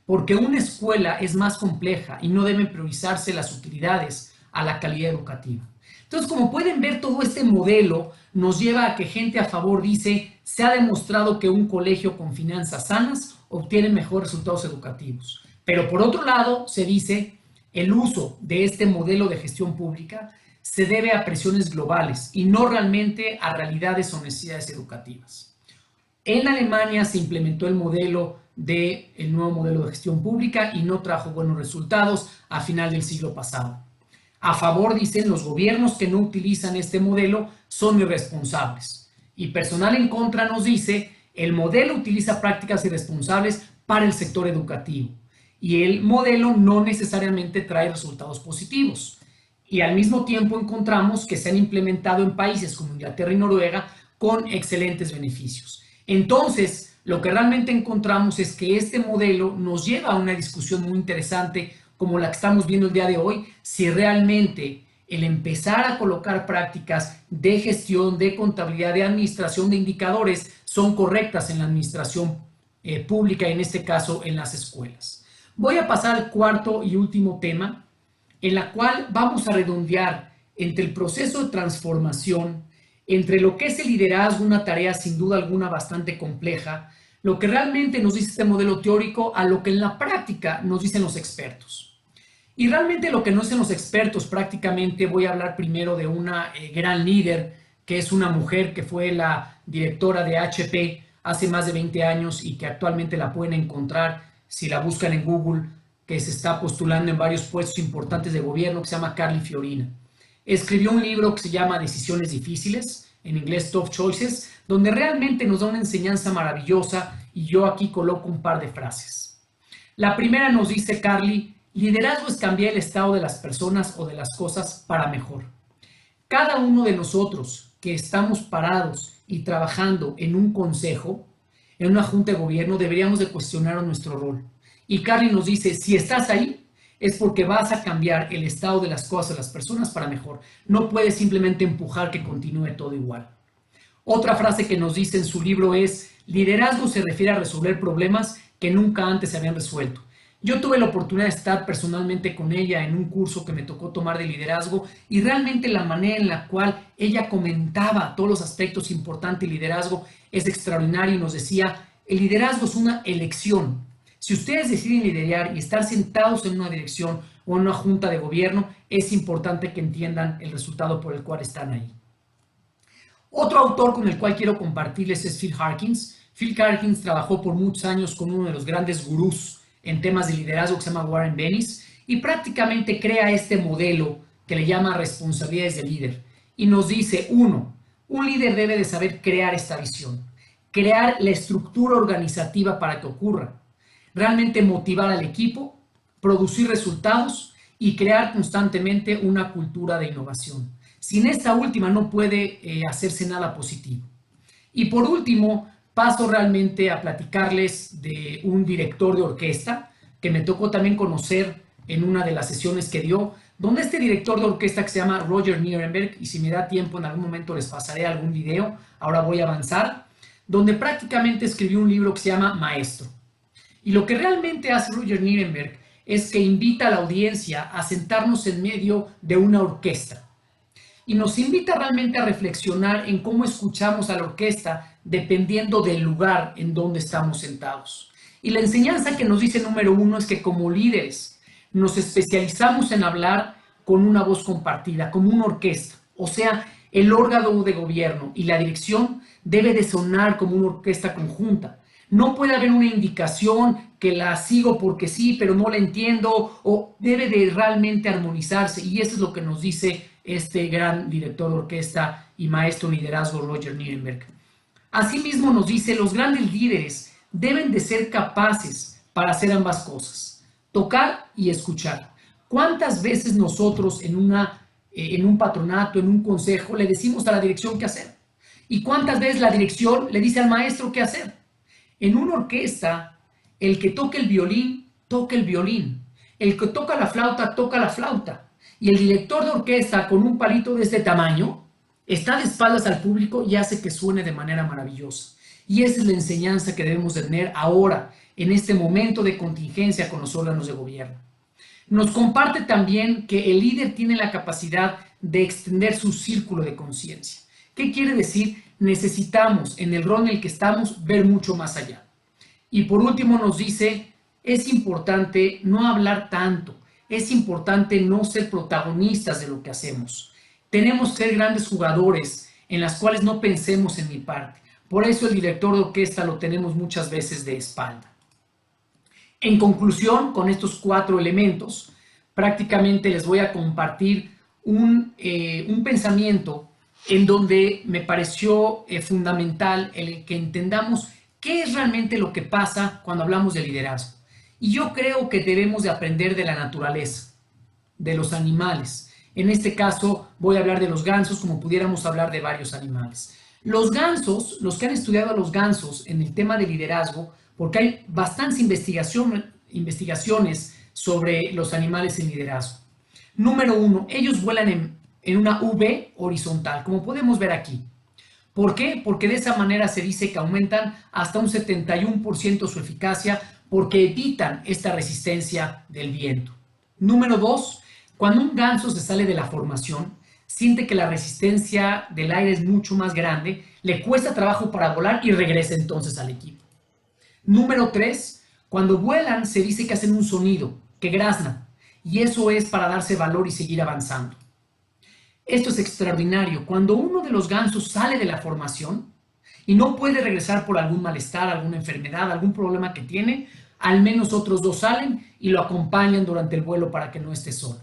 porque una escuela es más compleja y no deben priorizarse las utilidades a la calidad educativa. Entonces, como pueden ver, todo este modelo nos lleva a que gente a favor dice: se ha demostrado que un colegio con finanzas sanas obtiene mejores resultados educativos. Pero por otro lado, se dice: el uso de este modelo de gestión pública se debe a presiones globales y no realmente a realidades o necesidades educativas. En Alemania se implementó el nuevo modelo de gestión pública y no trajo buenos resultados a final del siglo pasado. A favor, dicen, los gobiernos que no utilizan este modelo son irresponsables. Y personal en contra nos dice: el modelo utiliza prácticas irresponsables para el sector educativo y el modelo no necesariamente trae resultados positivos. Y al mismo tiempo encontramos que se han implementado en países como Inglaterra y Noruega con excelentes beneficios. Entonces, lo que realmente encontramos es que este modelo nos lleva a una discusión muy interesante como la que estamos viendo el día de hoy, si realmente el empezar a colocar prácticas de gestión, de contabilidad, de administración de indicadores son correctas en la administración pública, en este caso en las escuelas. Voy a pasar al cuarto y último tema, en la cual vamos a redondear entre el proceso de transformación, entre lo que es el liderazgo, una tarea sin duda alguna bastante compleja, lo que realmente nos dice este modelo teórico a lo que en la práctica nos dicen los expertos. Y realmente lo que nos dicen los expertos, prácticamente voy a hablar primero de una gran líder, que es una mujer que fue la directora de HP hace más de 20 años y que actualmente la pueden encontrar si la buscan en Google, que se está postulando en varios puestos importantes de gobierno, que se llama Carly Fiorina. Escribió un libro que se llama Decisiones Difíciles, en inglés Tough Choices, donde realmente nos da una enseñanza maravillosa y yo aquí coloco un par de frases. La primera nos dice Carly: liderazgo es cambiar el estado de las personas o de las cosas para mejor. Cada uno de nosotros que estamos parados y trabajando en un consejo, en una junta de gobierno, deberíamos de cuestionar nuestro rol. Y Carly nos dice: si estás ahí, es porque vas a cambiar el estado de las cosas de las personas para mejor. No puedes simplemente empujar que continúe todo igual. Otra frase que nos dice en su libro es: liderazgo se refiere a resolver problemas que nunca antes se habían resuelto. Yo tuve la oportunidad de estar personalmente con ella en un curso que me tocó tomar de liderazgo y realmente la manera en la cual ella comentaba todos los aspectos importantes del liderazgo es extraordinaria y nos decía: el liderazgo es una elección. Si ustedes deciden liderar y estar sentados en una dirección o en una junta de gobierno, es importante que entiendan el resultado por el cual están ahí. Otro autor con el cual quiero compartirles es Phil Harkins. Phil Harkins trabajó por muchos años con uno de los grandes gurús en temas de liderazgo que se llama Warren Bennis y prácticamente crea este modelo que le llama responsabilidades de líder. Y nos dice: uno, un líder debe de saber crear esta visión, crear la estructura organizativa para que ocurra, realmente motivar al equipo, producir resultados y crear constantemente una cultura de innovación. Sin esta última no puede hacerse nada positivo. Y por último, paso realmente a platicarles de un director de orquesta que me tocó también conocer en una de las sesiones que dio, donde este director de orquesta que se llama Roger Nierenberg, y si me da tiempo en algún momento les pasaré algún video, ahora voy a avanzar, donde prácticamente escribió un libro que se llama Maestro. Y lo que realmente hace Roger Nierenberg es que invita a la audiencia a sentarnos en medio de una orquesta. Y nos invita realmente a reflexionar en cómo escuchamos a la orquesta dependiendo del lugar en donde estamos sentados. Y la enseñanza que nos dice número uno es que como líderes nos especializamos en hablar con una voz compartida, como una orquesta. O sea, el órgano de gobierno y la dirección debe de sonar como una orquesta conjunta. No puede haber una indicación que la sigo porque sí, pero no la entiendo, o debe de realmente armonizarse, y eso es lo que nos dice este gran director de orquesta y maestro de liderazgo Roger Nierenberg. Asimismo nos dice, los grandes líderes deben de ser capaces para hacer ambas cosas, tocar y escuchar. ¿Cuántas veces nosotros en un patronato, en un consejo, le decimos a la dirección qué hacer? ¿Y cuántas veces la dirección le dice al maestro qué hacer? En una orquesta, el que toca el violín, toca el violín. El que toca la flauta. Y el director de orquesta, con un palito de este tamaño, está de espaldas al público y hace que suene de manera maravillosa. Y esa es la enseñanza que debemos de tener ahora, en este momento de contingencia con los órganos de gobierno. Nos comparte también que el líder tiene la capacidad de extender su círculo de conciencia. ¿Qué quiere decir? Necesitamos, en el rol en el que estamos, ver mucho más allá. Y por último nos dice, es importante no hablar tanto, es importante no ser protagonistas de lo que hacemos. Tenemos que ser grandes jugadores en las cuales no pensemos en mi parte. Por eso el director de orquesta lo tenemos muchas veces de espalda. En conclusión, con estos 4 elementos, prácticamente les voy a compartir un pensamiento en donde me pareció fundamental el que entendamos qué es realmente lo que pasa cuando hablamos de liderazgo. Y yo creo que debemos de aprender de la naturaleza, de los animales. En este caso voy a hablar de los gansos, como pudiéramos hablar de varios animales. Los gansos, los que han estudiado a los gansos en el tema de liderazgo, porque hay bastantes investigaciones sobre los animales en liderazgo. Número 1, ellos vuelan en una V horizontal, como podemos ver aquí. ¿Por qué? Porque de esa manera se dice que aumentan hasta un 71% su eficacia porque evitan esta resistencia del viento. Número 2, cuando un ganso se sale de la formación, siente que la resistencia del aire es mucho más grande, le cuesta trabajo para volar y regresa entonces al equipo. Número 3, cuando vuelan se dice que hacen un sonido, que graznan, y eso es para darse valor y seguir avanzando. Esto es extraordinario. Cuando uno de los gansos sale de la formación y no puede regresar por algún malestar, alguna enfermedad, algún problema que tiene, al menos otros 2 salen y lo acompañan durante el vuelo para que no esté solo.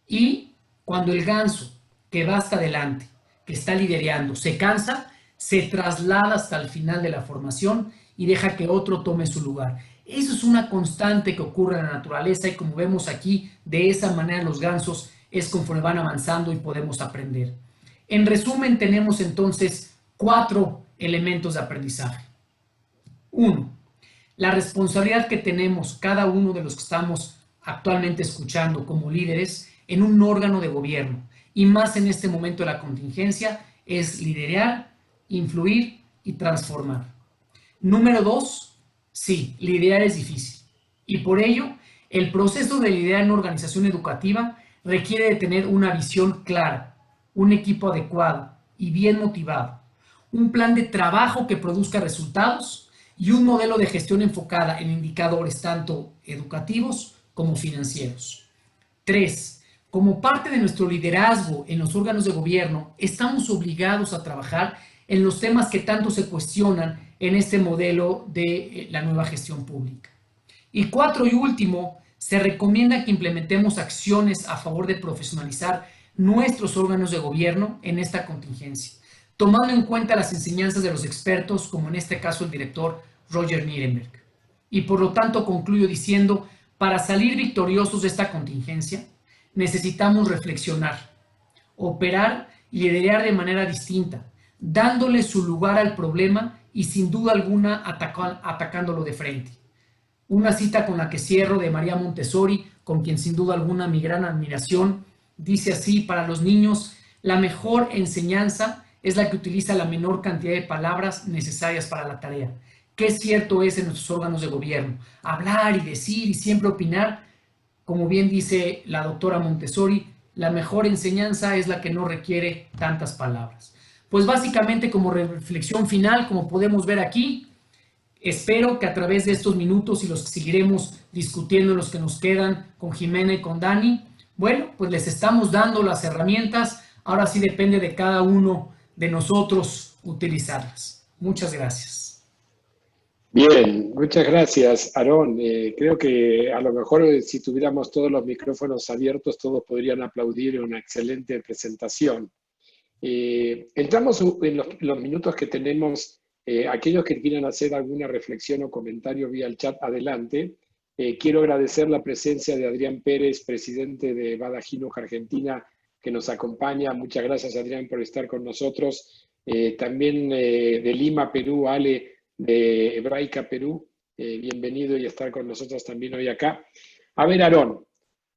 Y cuando el ganso que va hasta adelante, que está liderando, se cansa, se traslada hasta el final de la formación y deja que otro tome su lugar. Eso es una constante que ocurre en la naturaleza y como vemos aquí, de esa manera los gansos es conforme van avanzando y podemos aprender. En resumen, tenemos entonces 4 elementos de aprendizaje. 1. La responsabilidad que tenemos cada uno de los que estamos actualmente escuchando como líderes en un órgano de gobierno y más en este momento de la contingencia es liderar, influir y transformar. Número 2, sí, liderar es difícil y por ello el proceso de liderar en una organización educativa requiere de tener una visión clara, un equipo adecuado y bien motivado, un plan de trabajo que produzca resultados y un modelo de gestión enfocada en indicadores tanto educativos como financieros. 3. Como parte de nuestro liderazgo en los órganos de gobierno, estamos obligados a trabajar en los temas que tanto se cuestionan en este modelo de la nueva gestión pública. Y 4 y último, se recomienda que implementemos acciones a favor de profesionalizar nuestros órganos de gobierno en esta contingencia, tomando en cuenta las enseñanzas de los expertos, como en este caso el director Roger Nierenberg. Y por lo tanto concluyo diciendo, para salir victoriosos de esta contingencia, necesitamos reflexionar, operar y liderar de manera distinta, dándole su lugar al problema y sin duda alguna atacándolo de frente. Una cita con la que cierro de María Montessori, con quien sin duda alguna mi gran admiración, dice así: para los niños, la mejor enseñanza es la que utiliza la menor cantidad de palabras necesarias para la tarea. Qué cierto es en nuestros órganos de gobierno, hablar y decir y siempre opinar. Como bien dice la doctora Montessori, la mejor enseñanza es la que no requiere tantas palabras. Pues básicamente como reflexión final, como podemos ver aquí, Espero que a través de estos minutos y los que seguiremos discutiendo, los que nos quedan con Jimena y con Dani, bueno, pues les estamos dando las herramientas. Ahora sí depende de cada uno de nosotros utilizarlas. Muchas gracias. Bien, muchas gracias, Aarón. Creo que a lo mejor si tuviéramos todos los micrófonos abiertos, todos podrían aplaudir una excelente presentación. Entramos en los minutos que tenemos. Aquellos que quieran hacer alguna reflexión o comentario vía el chat, adelante. Quiero agradecer la presencia de Adrián Pérez, presidente de Bada Jinux Argentina, que nos acompaña. Muchas gracias, Adrián, por estar con nosotros. También de Lima, Perú, Ale, de Hebraica, Perú. Bienvenido y estar con nosotros también hoy acá. A ver, Aarón,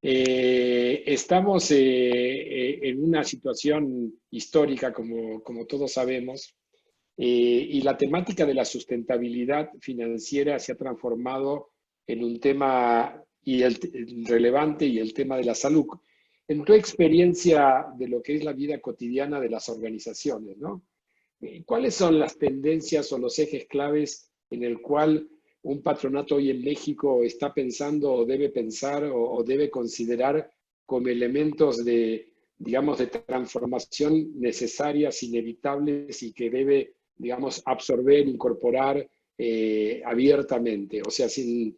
estamos en una situación histórica, como todos sabemos, y la temática de la sustentabilidad financiera se ha transformado en un tema relevante, y el tema de la salud. En tu experiencia de lo que es la vida cotidiana de las organizaciones, ¿no? ¿Cuáles son las tendencias o los ejes claves en el cual un patronato hoy en México está pensando o debe pensar o debe considerar como elementos de, digamos, de transformación necesarias, inevitables y que debe, digamos, absorber, incorporar abiertamente, o sea, sin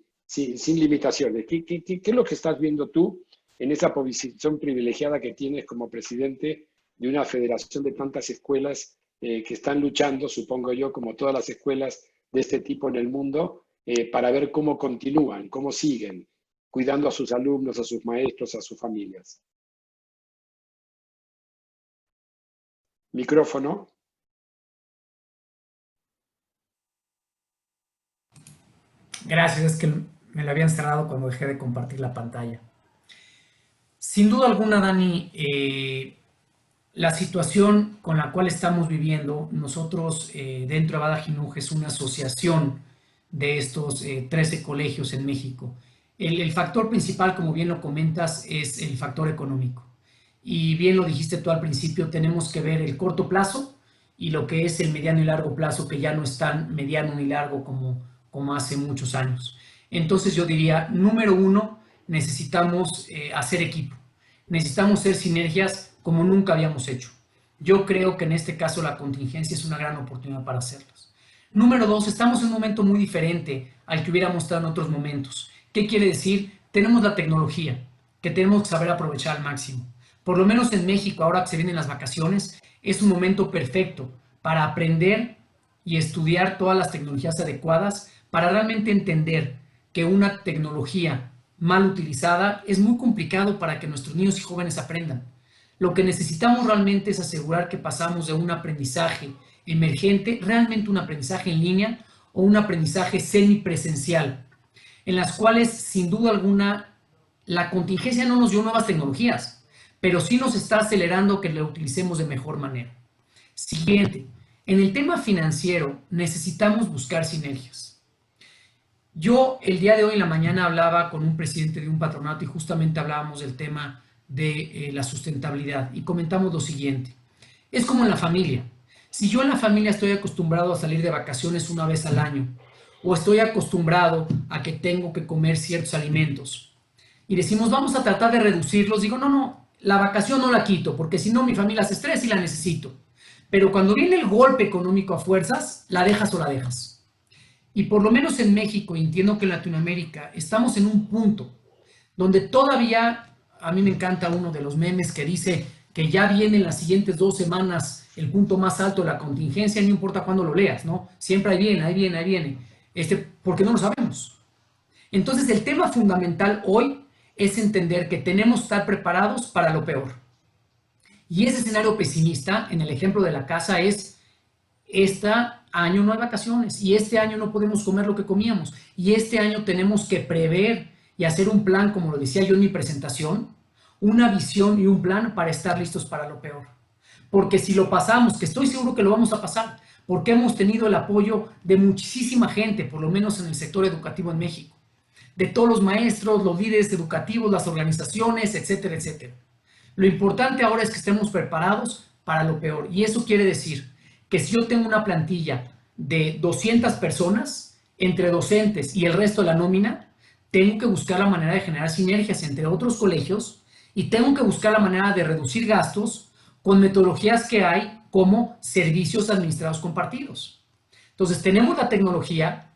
limitaciones? ¿Qué es lo que estás viendo tú en esa posición privilegiada que tienes como presidente de una federación de tantas escuelas que están luchando, supongo yo, como todas las escuelas de este tipo en el mundo, para ver cómo continúan, cómo siguen, cuidando a sus alumnos, a sus maestros, a sus familias? Micrófono. Gracias, es que me lo habían cerrado cuando dejé de compartir la pantalla. Sin duda alguna, Dani, la situación con la cual estamos viviendo, nosotros dentro de Bada Jinux es una asociación de estos 13 colegios en México. El factor principal, como bien lo comentas, es el factor económico. Y bien lo dijiste tú al principio, tenemos que ver el corto plazo y lo que es el mediano y largo plazo, que ya no es tan mediano ni largo como hace muchos años. Entonces yo diría, número uno, necesitamos hacer equipo. Necesitamos hacer sinergias como nunca habíamos hecho. Yo creo que en este caso la contingencia es una gran oportunidad para hacerlas. Número dos, estamos en un momento muy diferente al que hubiéramos estado en otros momentos. ¿Qué quiere decir? Tenemos la tecnología que tenemos que saber aprovechar al máximo. Por lo menos en México, ahora que se vienen las vacaciones, es un momento perfecto para aprender y estudiar todas las tecnologías adecuadas para realmente entender que una tecnología mal utilizada es muy complicado para que nuestros niños y jóvenes aprendan. Lo que necesitamos realmente es asegurar que pasamos de un aprendizaje emergente, realmente un aprendizaje en línea o un aprendizaje semipresencial, en las cuales sin duda alguna la contingencia no nos dio nuevas tecnologías, pero sí nos está acelerando que lo utilicemos de mejor manera. Siguiente, en el tema financiero necesitamos buscar sinergias. Yo el día de hoy en la mañana hablaba con un presidente de un patronato y justamente hablábamos del tema de la sustentabilidad y comentamos lo siguiente. Es como en la familia. Si yo en la familia estoy acostumbrado a salir de vacaciones una vez al año o estoy acostumbrado a que tengo que comer ciertos alimentos y decimos vamos a tratar de reducirlos, digo no, la vacación no la quito porque si no mi familia se estresa y la necesito. Pero cuando viene el golpe económico a fuerzas, la dejas o la dejas. Y por lo menos en México, y entiendo que en Latinoamérica, estamos en un punto donde todavía, a mí me encanta uno de los memes que dice que ya viene en las siguientes 2 semanas el punto más alto de la contingencia, no importa cuándo lo leas, ¿no? Siempre ahí viene, porque no lo sabemos. Entonces el tema fundamental hoy es entender que tenemos que estar preparados para lo peor. Y ese escenario pesimista, en el ejemplo de la casa, es este año no hay vacaciones y este año no podemos comer lo que comíamos y este año tenemos que prever y hacer un plan, como lo decía yo en mi presentación, una visión y un plan para estar listos para lo peor. Porque si lo pasamos, que estoy seguro que lo vamos a pasar, porque hemos tenido el apoyo de muchísima gente, por lo menos en el sector educativo en México, de todos los maestros, los líderes educativos, las organizaciones, etcétera, etcétera. Lo importante ahora es que estemos preparados para lo peor y eso quiere decir que si yo tengo una plantilla de 200 personas, entre docentes y el resto de la nómina, tengo que buscar la manera de generar sinergias entre otros colegios y tengo que buscar la manera de reducir gastos con metodologías que hay como servicios administrados compartidos. Entonces, tenemos la tecnología,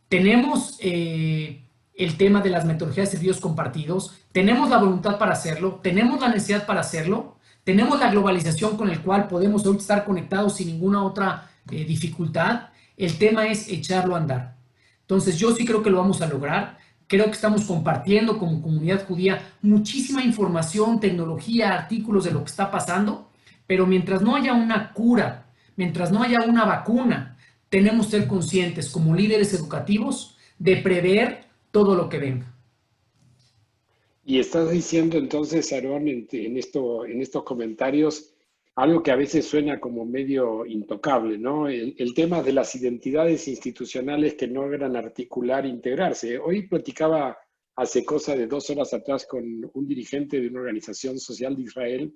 tenemos el tema de las metodologías de servicios compartidos, tenemos la voluntad para hacerlo, tenemos la necesidad para hacerlo, tenemos la globalización con el cual podemos hoy estar conectados sin ninguna otra dificultad. El tema es echarlo a andar. Entonces, yo sí creo que lo vamos a lograr. Creo que estamos compartiendo como comunidad judía muchísima información, tecnología, artículos de lo que está pasando, pero mientras no haya una cura, mientras no haya una vacuna, tenemos que ser conscientes como líderes educativos de prever todo lo que venga. Y estás diciendo entonces, Aarón, en estos comentarios, algo que a veces suena como medio intocable, ¿no? El tema de las identidades institucionales que no logran articular, integrarse. Hoy platicaba hace cosa de 2 horas atrás con un dirigente de una organización social de Israel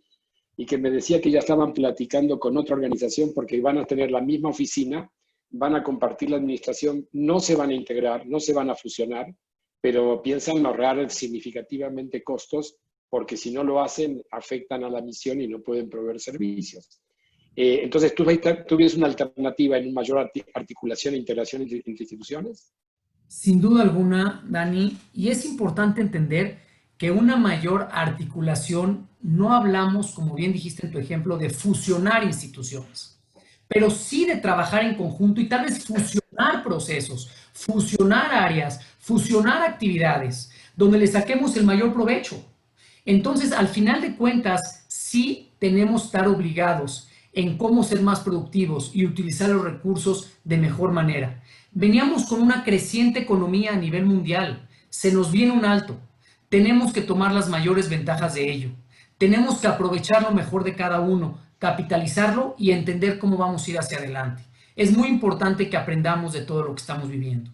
y que me decía que ya estaban platicando con otra organización porque van a tener la misma oficina, van a compartir la administración, no se van a integrar, no se van a fusionar, pero piensan ahorrar significativamente costos porque si no lo hacen, afectan a la misión y no pueden proveer servicios. Entonces, ¿tú ves una alternativa en una mayor articulación e integración entre instituciones? Sin duda alguna, Dani, y es importante entender que una mayor articulación, no hablamos, como bien dijiste en tu ejemplo, de fusionar instituciones, pero sí de trabajar en conjunto y tal vez fusionar procesos, fusionar áreas, fusionar actividades, donde le saquemos el mayor provecho. Entonces, al final de cuentas, sí tenemos que estar obligados en cómo ser más productivos y utilizar los recursos de mejor manera. Veníamos con una creciente economía a nivel mundial. Se nos viene un alto. Tenemos que tomar las mayores ventajas de ello. Tenemos que aprovechar lo mejor de cada uno, capitalizarlo y entender cómo vamos a ir hacia adelante. Es muy importante que aprendamos de todo lo que estamos viviendo.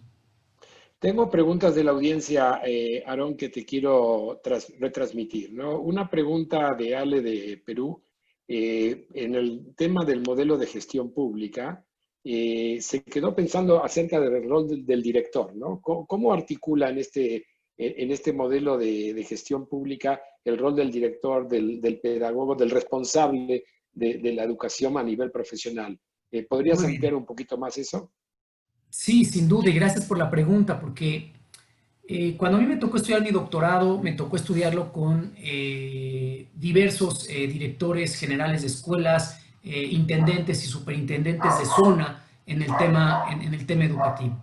Tengo preguntas de la audiencia, Aarón, que te quiero retransmitir, ¿no? Una pregunta de Ale de Perú. En el tema del modelo de gestión pública, se quedó pensando acerca del rol del director, ¿no? ¿Cómo articula en este modelo de gestión pública el rol del director, del pedagogo, del responsable de la educación a nivel profesional? ¿Podrías ampliar un poquito más eso? Sí, sin duda, y gracias por la pregunta, porque cuando a mí me tocó estudiar mi doctorado, me tocó estudiarlo con diversos directores generales de escuelas, intendentes y superintendentes de zona en el tema educativo.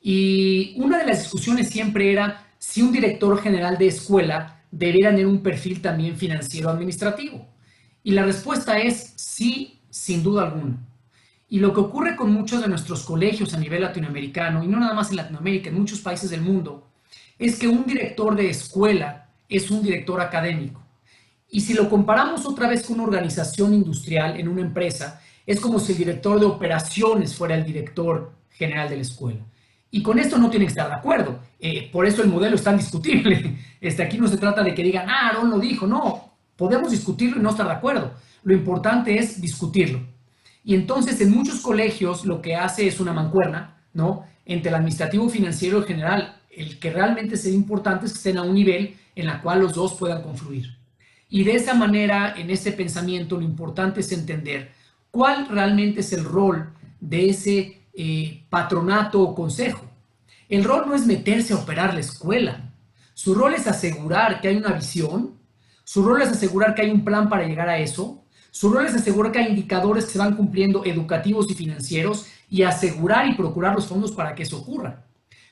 Y una de las discusiones siempre era si un director general de escuela debería tener un perfil también financiero administrativo. Y la respuesta es sí, sin duda alguna. Y lo que ocurre con muchos de nuestros colegios a nivel latinoamericano, y no nada más en Latinoamérica, en muchos países del mundo, es que un director de escuela es un director académico. Y si lo comparamos otra vez con una organización industrial en una empresa, es como si el director de operaciones fuera el director general de la escuela. Y con esto no tienen que estar de acuerdo. Por eso el modelo es tan discutible. Aquí no se trata de que digan, Aarón lo dijo. No, podemos discutirlo y no estar de acuerdo. Lo importante es discutirlo. Y entonces en muchos colegios lo que hace es una mancuerna, ¿no? Entre el administrativo financiero y el general. El que realmente sería importante es que estén a un nivel en el cual los dos puedan confluir. Y de esa manera, en ese pensamiento, lo importante es entender cuál realmente es el rol de ese patronato o consejo. El rol no es meterse a operar la escuela. Su rol es asegurar que hay una visión. Su rol es asegurar que hay un plan para llegar a eso. Su rol es asegurar que hay indicadores que se van cumpliendo educativos y financieros y asegurar y procurar los fondos para que eso ocurra.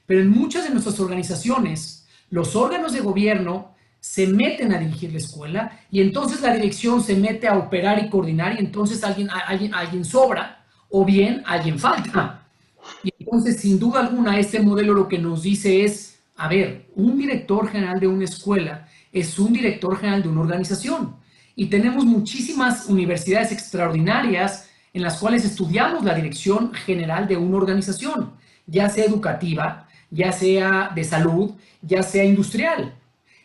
Pero en muchas de nuestras organizaciones, los órganos de gobierno se meten a dirigir la escuela y entonces la dirección se mete a operar y coordinar y entonces alguien sobra o bien alguien falta. Y entonces, sin duda alguna, este modelo lo que nos dice es, a ver, un director general de una escuela es un director general de una organización. Y tenemos muchísimas universidades extraordinarias en las cuales estudiamos la dirección general de una organización, ya sea educativa, ya sea de salud, ya sea industrial.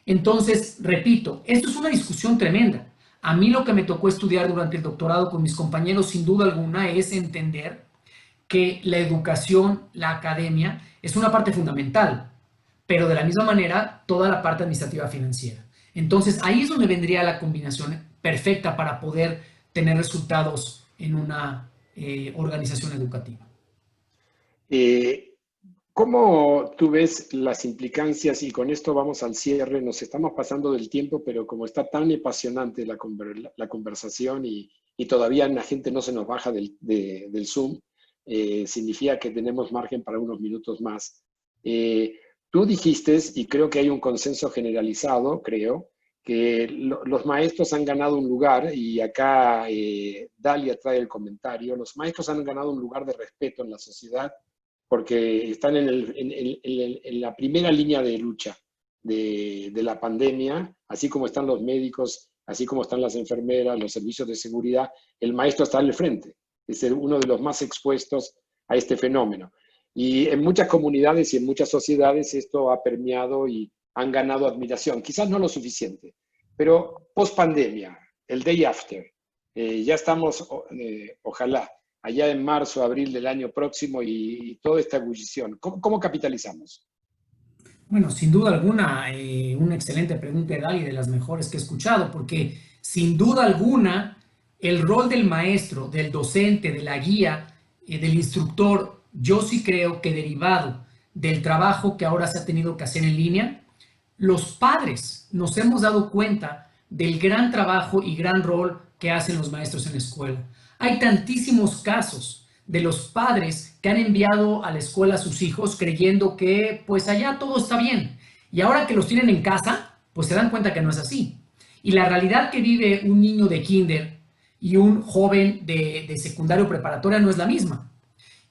Entonces, repito, esto es una discusión tremenda. A mí lo que me tocó estudiar durante el doctorado con mis compañeros, sin duda alguna, es entender que la educación, la academia, es una parte fundamental, pero de la misma manera toda la parte administrativa financiera. Entonces ahí es donde vendría la combinación perfecta para poder tener resultados en una organización educativa. ¿Cómo tú ves las implicancias? Y con esto vamos al cierre. Nos estamos pasando del tiempo, pero como está tan apasionante la conversación y todavía la gente no se nos baja del Zoom, significa que tenemos margen para unos minutos más. Tú dijiste, y creo que hay un consenso generalizado, creo, que los maestros han ganado un lugar, y acá Dalia trae el comentario, los maestros han ganado un lugar de respeto en la sociedad porque están en la primera línea de lucha de la pandemia, así como están los médicos, así como están las enfermeras, los servicios de seguridad, el maestro está al frente, es uno de los más expuestos a este fenómeno. Y en muchas comunidades y en muchas sociedades esto ha permeado y han ganado admiración, quizás no lo suficiente, pero post pandemia, el day after, ya estamos, ojalá, allá en marzo, abril del año próximo y toda esta ebullición. ¿Cómo capitalizamos? Bueno, sin duda alguna, una excelente pregunta de Dali, de las mejores que he escuchado, porque sin duda alguna el rol del maestro, del docente, de la guía, del instructor, yo sí creo que derivado del trabajo que ahora se ha tenido que hacer en línea, los padres nos hemos dado cuenta del gran trabajo y gran rol que hacen los maestros en la escuela. Hay tantísimos casos de los padres que han enviado a la escuela a sus hijos creyendo que pues allá todo está bien. Y ahora que los tienen en casa, pues se dan cuenta que no es así. Y la realidad que vive un niño de kinder y un joven de secundario preparatoria no es la misma.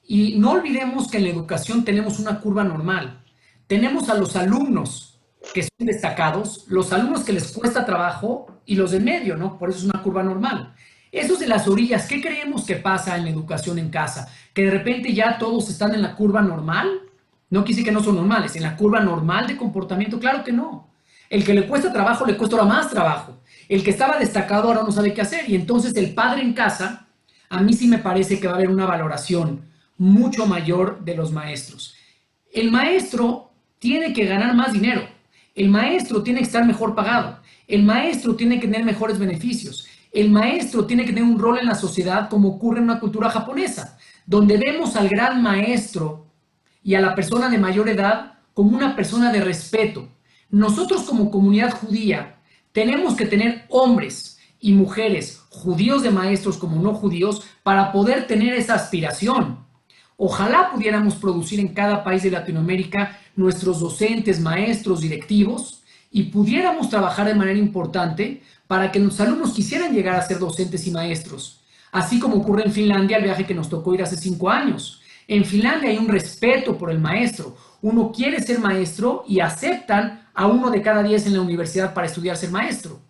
Y no olvidemos que en la educación tenemos una curva normal. Tenemos a los alumnos que son destacados, los alumnos que les cuesta trabajo y los del medio, ¿no? Por eso es una curva normal. Esos de las orillas, ¿qué creemos que pasa en la educación en casa? ¿Que de repente ya todos están en la curva normal? No quise que no son normales, en la curva normal de comportamiento, claro que no. El que le cuesta trabajo, le cuesta ahora más trabajo. El que estaba destacado ahora no sabe qué hacer. Y entonces el padre en casa, a mí sí me parece que va a haber una valoración mucho mayor de los maestros. El maestro tiene que ganar más dinero. El maestro tiene que estar mejor pagado. El maestro tiene que tener mejores beneficios. El maestro tiene que tener un rol en la sociedad como ocurre en una cultura japonesa, donde vemos al gran maestro y a la persona de mayor edad como una persona de respeto. Nosotros como comunidad judía tenemos que tener hombres y mujeres judíos de maestros como no judíos para poder tener esa aspiración. Ojalá pudiéramos producir en cada país de Latinoamérica nuestros docentes, maestros, directivos y pudiéramos trabajar de manera importante para que los alumnos quisieran llegar a ser docentes y maestros. Así como ocurre en Finlandia, el viaje que nos tocó ir hace 5 años. En Finlandia hay un respeto por el maestro. Uno quiere ser maestro y aceptan a 1 de cada 10 en la universidad para estudiar ser maestro.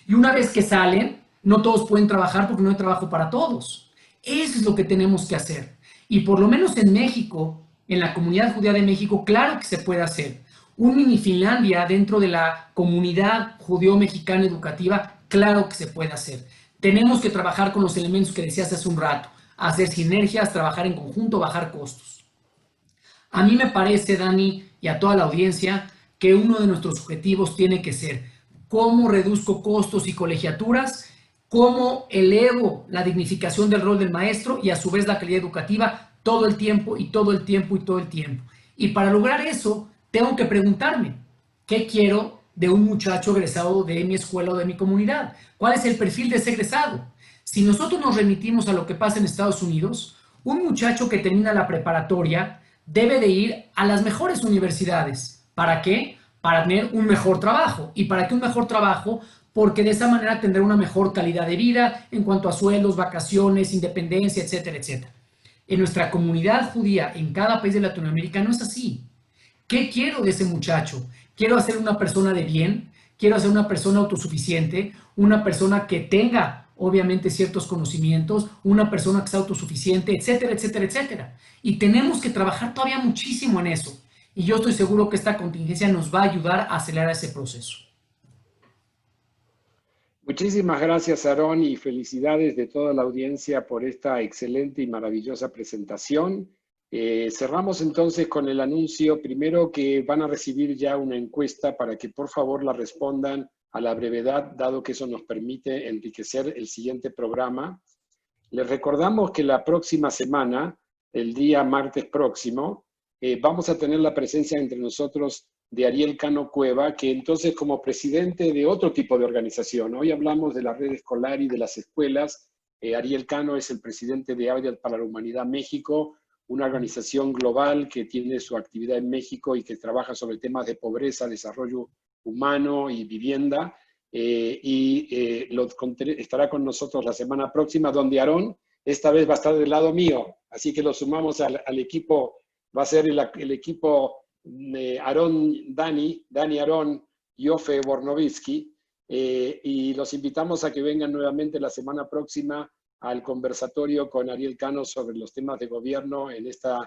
Y una vez que salen, no todos pueden trabajar porque no hay trabajo para todos. Eso es lo que tenemos que hacer. Y por lo menos en México, en la comunidad judía de México, claro que se puede hacer. Un mini Finlandia dentro de la comunidad judío-mexicana educativa, claro que se puede hacer. Tenemos que trabajar con los elementos que decías hace un rato, hacer sinergias, trabajar en conjunto, bajar costos. A mí me parece, Dani, y a toda la audiencia, que uno de nuestros objetivos tiene que ser cómo reduzco costos y colegiaturas, cómo elevo la dignificación del rol del maestro y a su vez la calidad educativa todo el tiempo y todo el tiempo y todo el tiempo. Y para lograr eso, tengo que preguntarme, ¿qué quiero de un muchacho egresado de mi escuela o de mi comunidad? ¿Cuál es el perfil de ese egresado? Si nosotros nos remitimos a lo que pasa en Estados Unidos, un muchacho que termina la preparatoria debe de ir a las mejores universidades. ¿Para qué? Para tener un mejor trabajo. ¿Y para qué un mejor trabajo? Porque de esa manera tendrá una mejor calidad de vida en cuanto a sueldos, vacaciones, independencia, etcétera, etcétera. En nuestra comunidad judía, en cada país de Latinoamérica, no es así. ¿Qué quiero de ese muchacho? Quiero hacer una persona de bien, quiero hacer una persona autosuficiente, una persona que tenga, obviamente, ciertos conocimientos, una persona que sea autosuficiente, etcétera, etcétera, etcétera. Y tenemos que trabajar todavía muchísimo en eso. Y yo estoy seguro que esta contingencia nos va a ayudar a acelerar ese proceso. Muchísimas gracias, Aarón, y felicidades de toda la audiencia por esta excelente y maravillosa presentación. Cerramos entonces con el anuncio, primero, que van a recibir ya una encuesta para que por favor la respondan a la brevedad, dado que eso nos permite enriquecer el siguiente programa. Les recordamos que la próxima semana, el día martes próximo, vamos a tener la presencia entre nosotros de Ariel Cano Cueva, que entonces como presidente de otro tipo de organización, hoy hablamos de la red escolar y de las escuelas. Ariel Cano es el presidente de Hábitat para la Humanidad México, una organización global que tiene su actividad en México y que trabaja sobre temas de pobreza, desarrollo humano y vivienda. Estará con nosotros la semana próxima, donde Aarón esta vez va a estar del lado mío, así que lo sumamos al equipo, va a ser el equipo Aarón, Dani Aarón, Jofe Bornovitsky, y los invitamos a que vengan nuevamente la semana próxima al conversatorio con Ariel Cano sobre los temas de gobierno en estos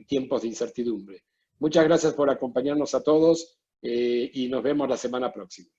tiempos de incertidumbre. Muchas gracias por acompañarnos a todos y nos vemos la semana próxima.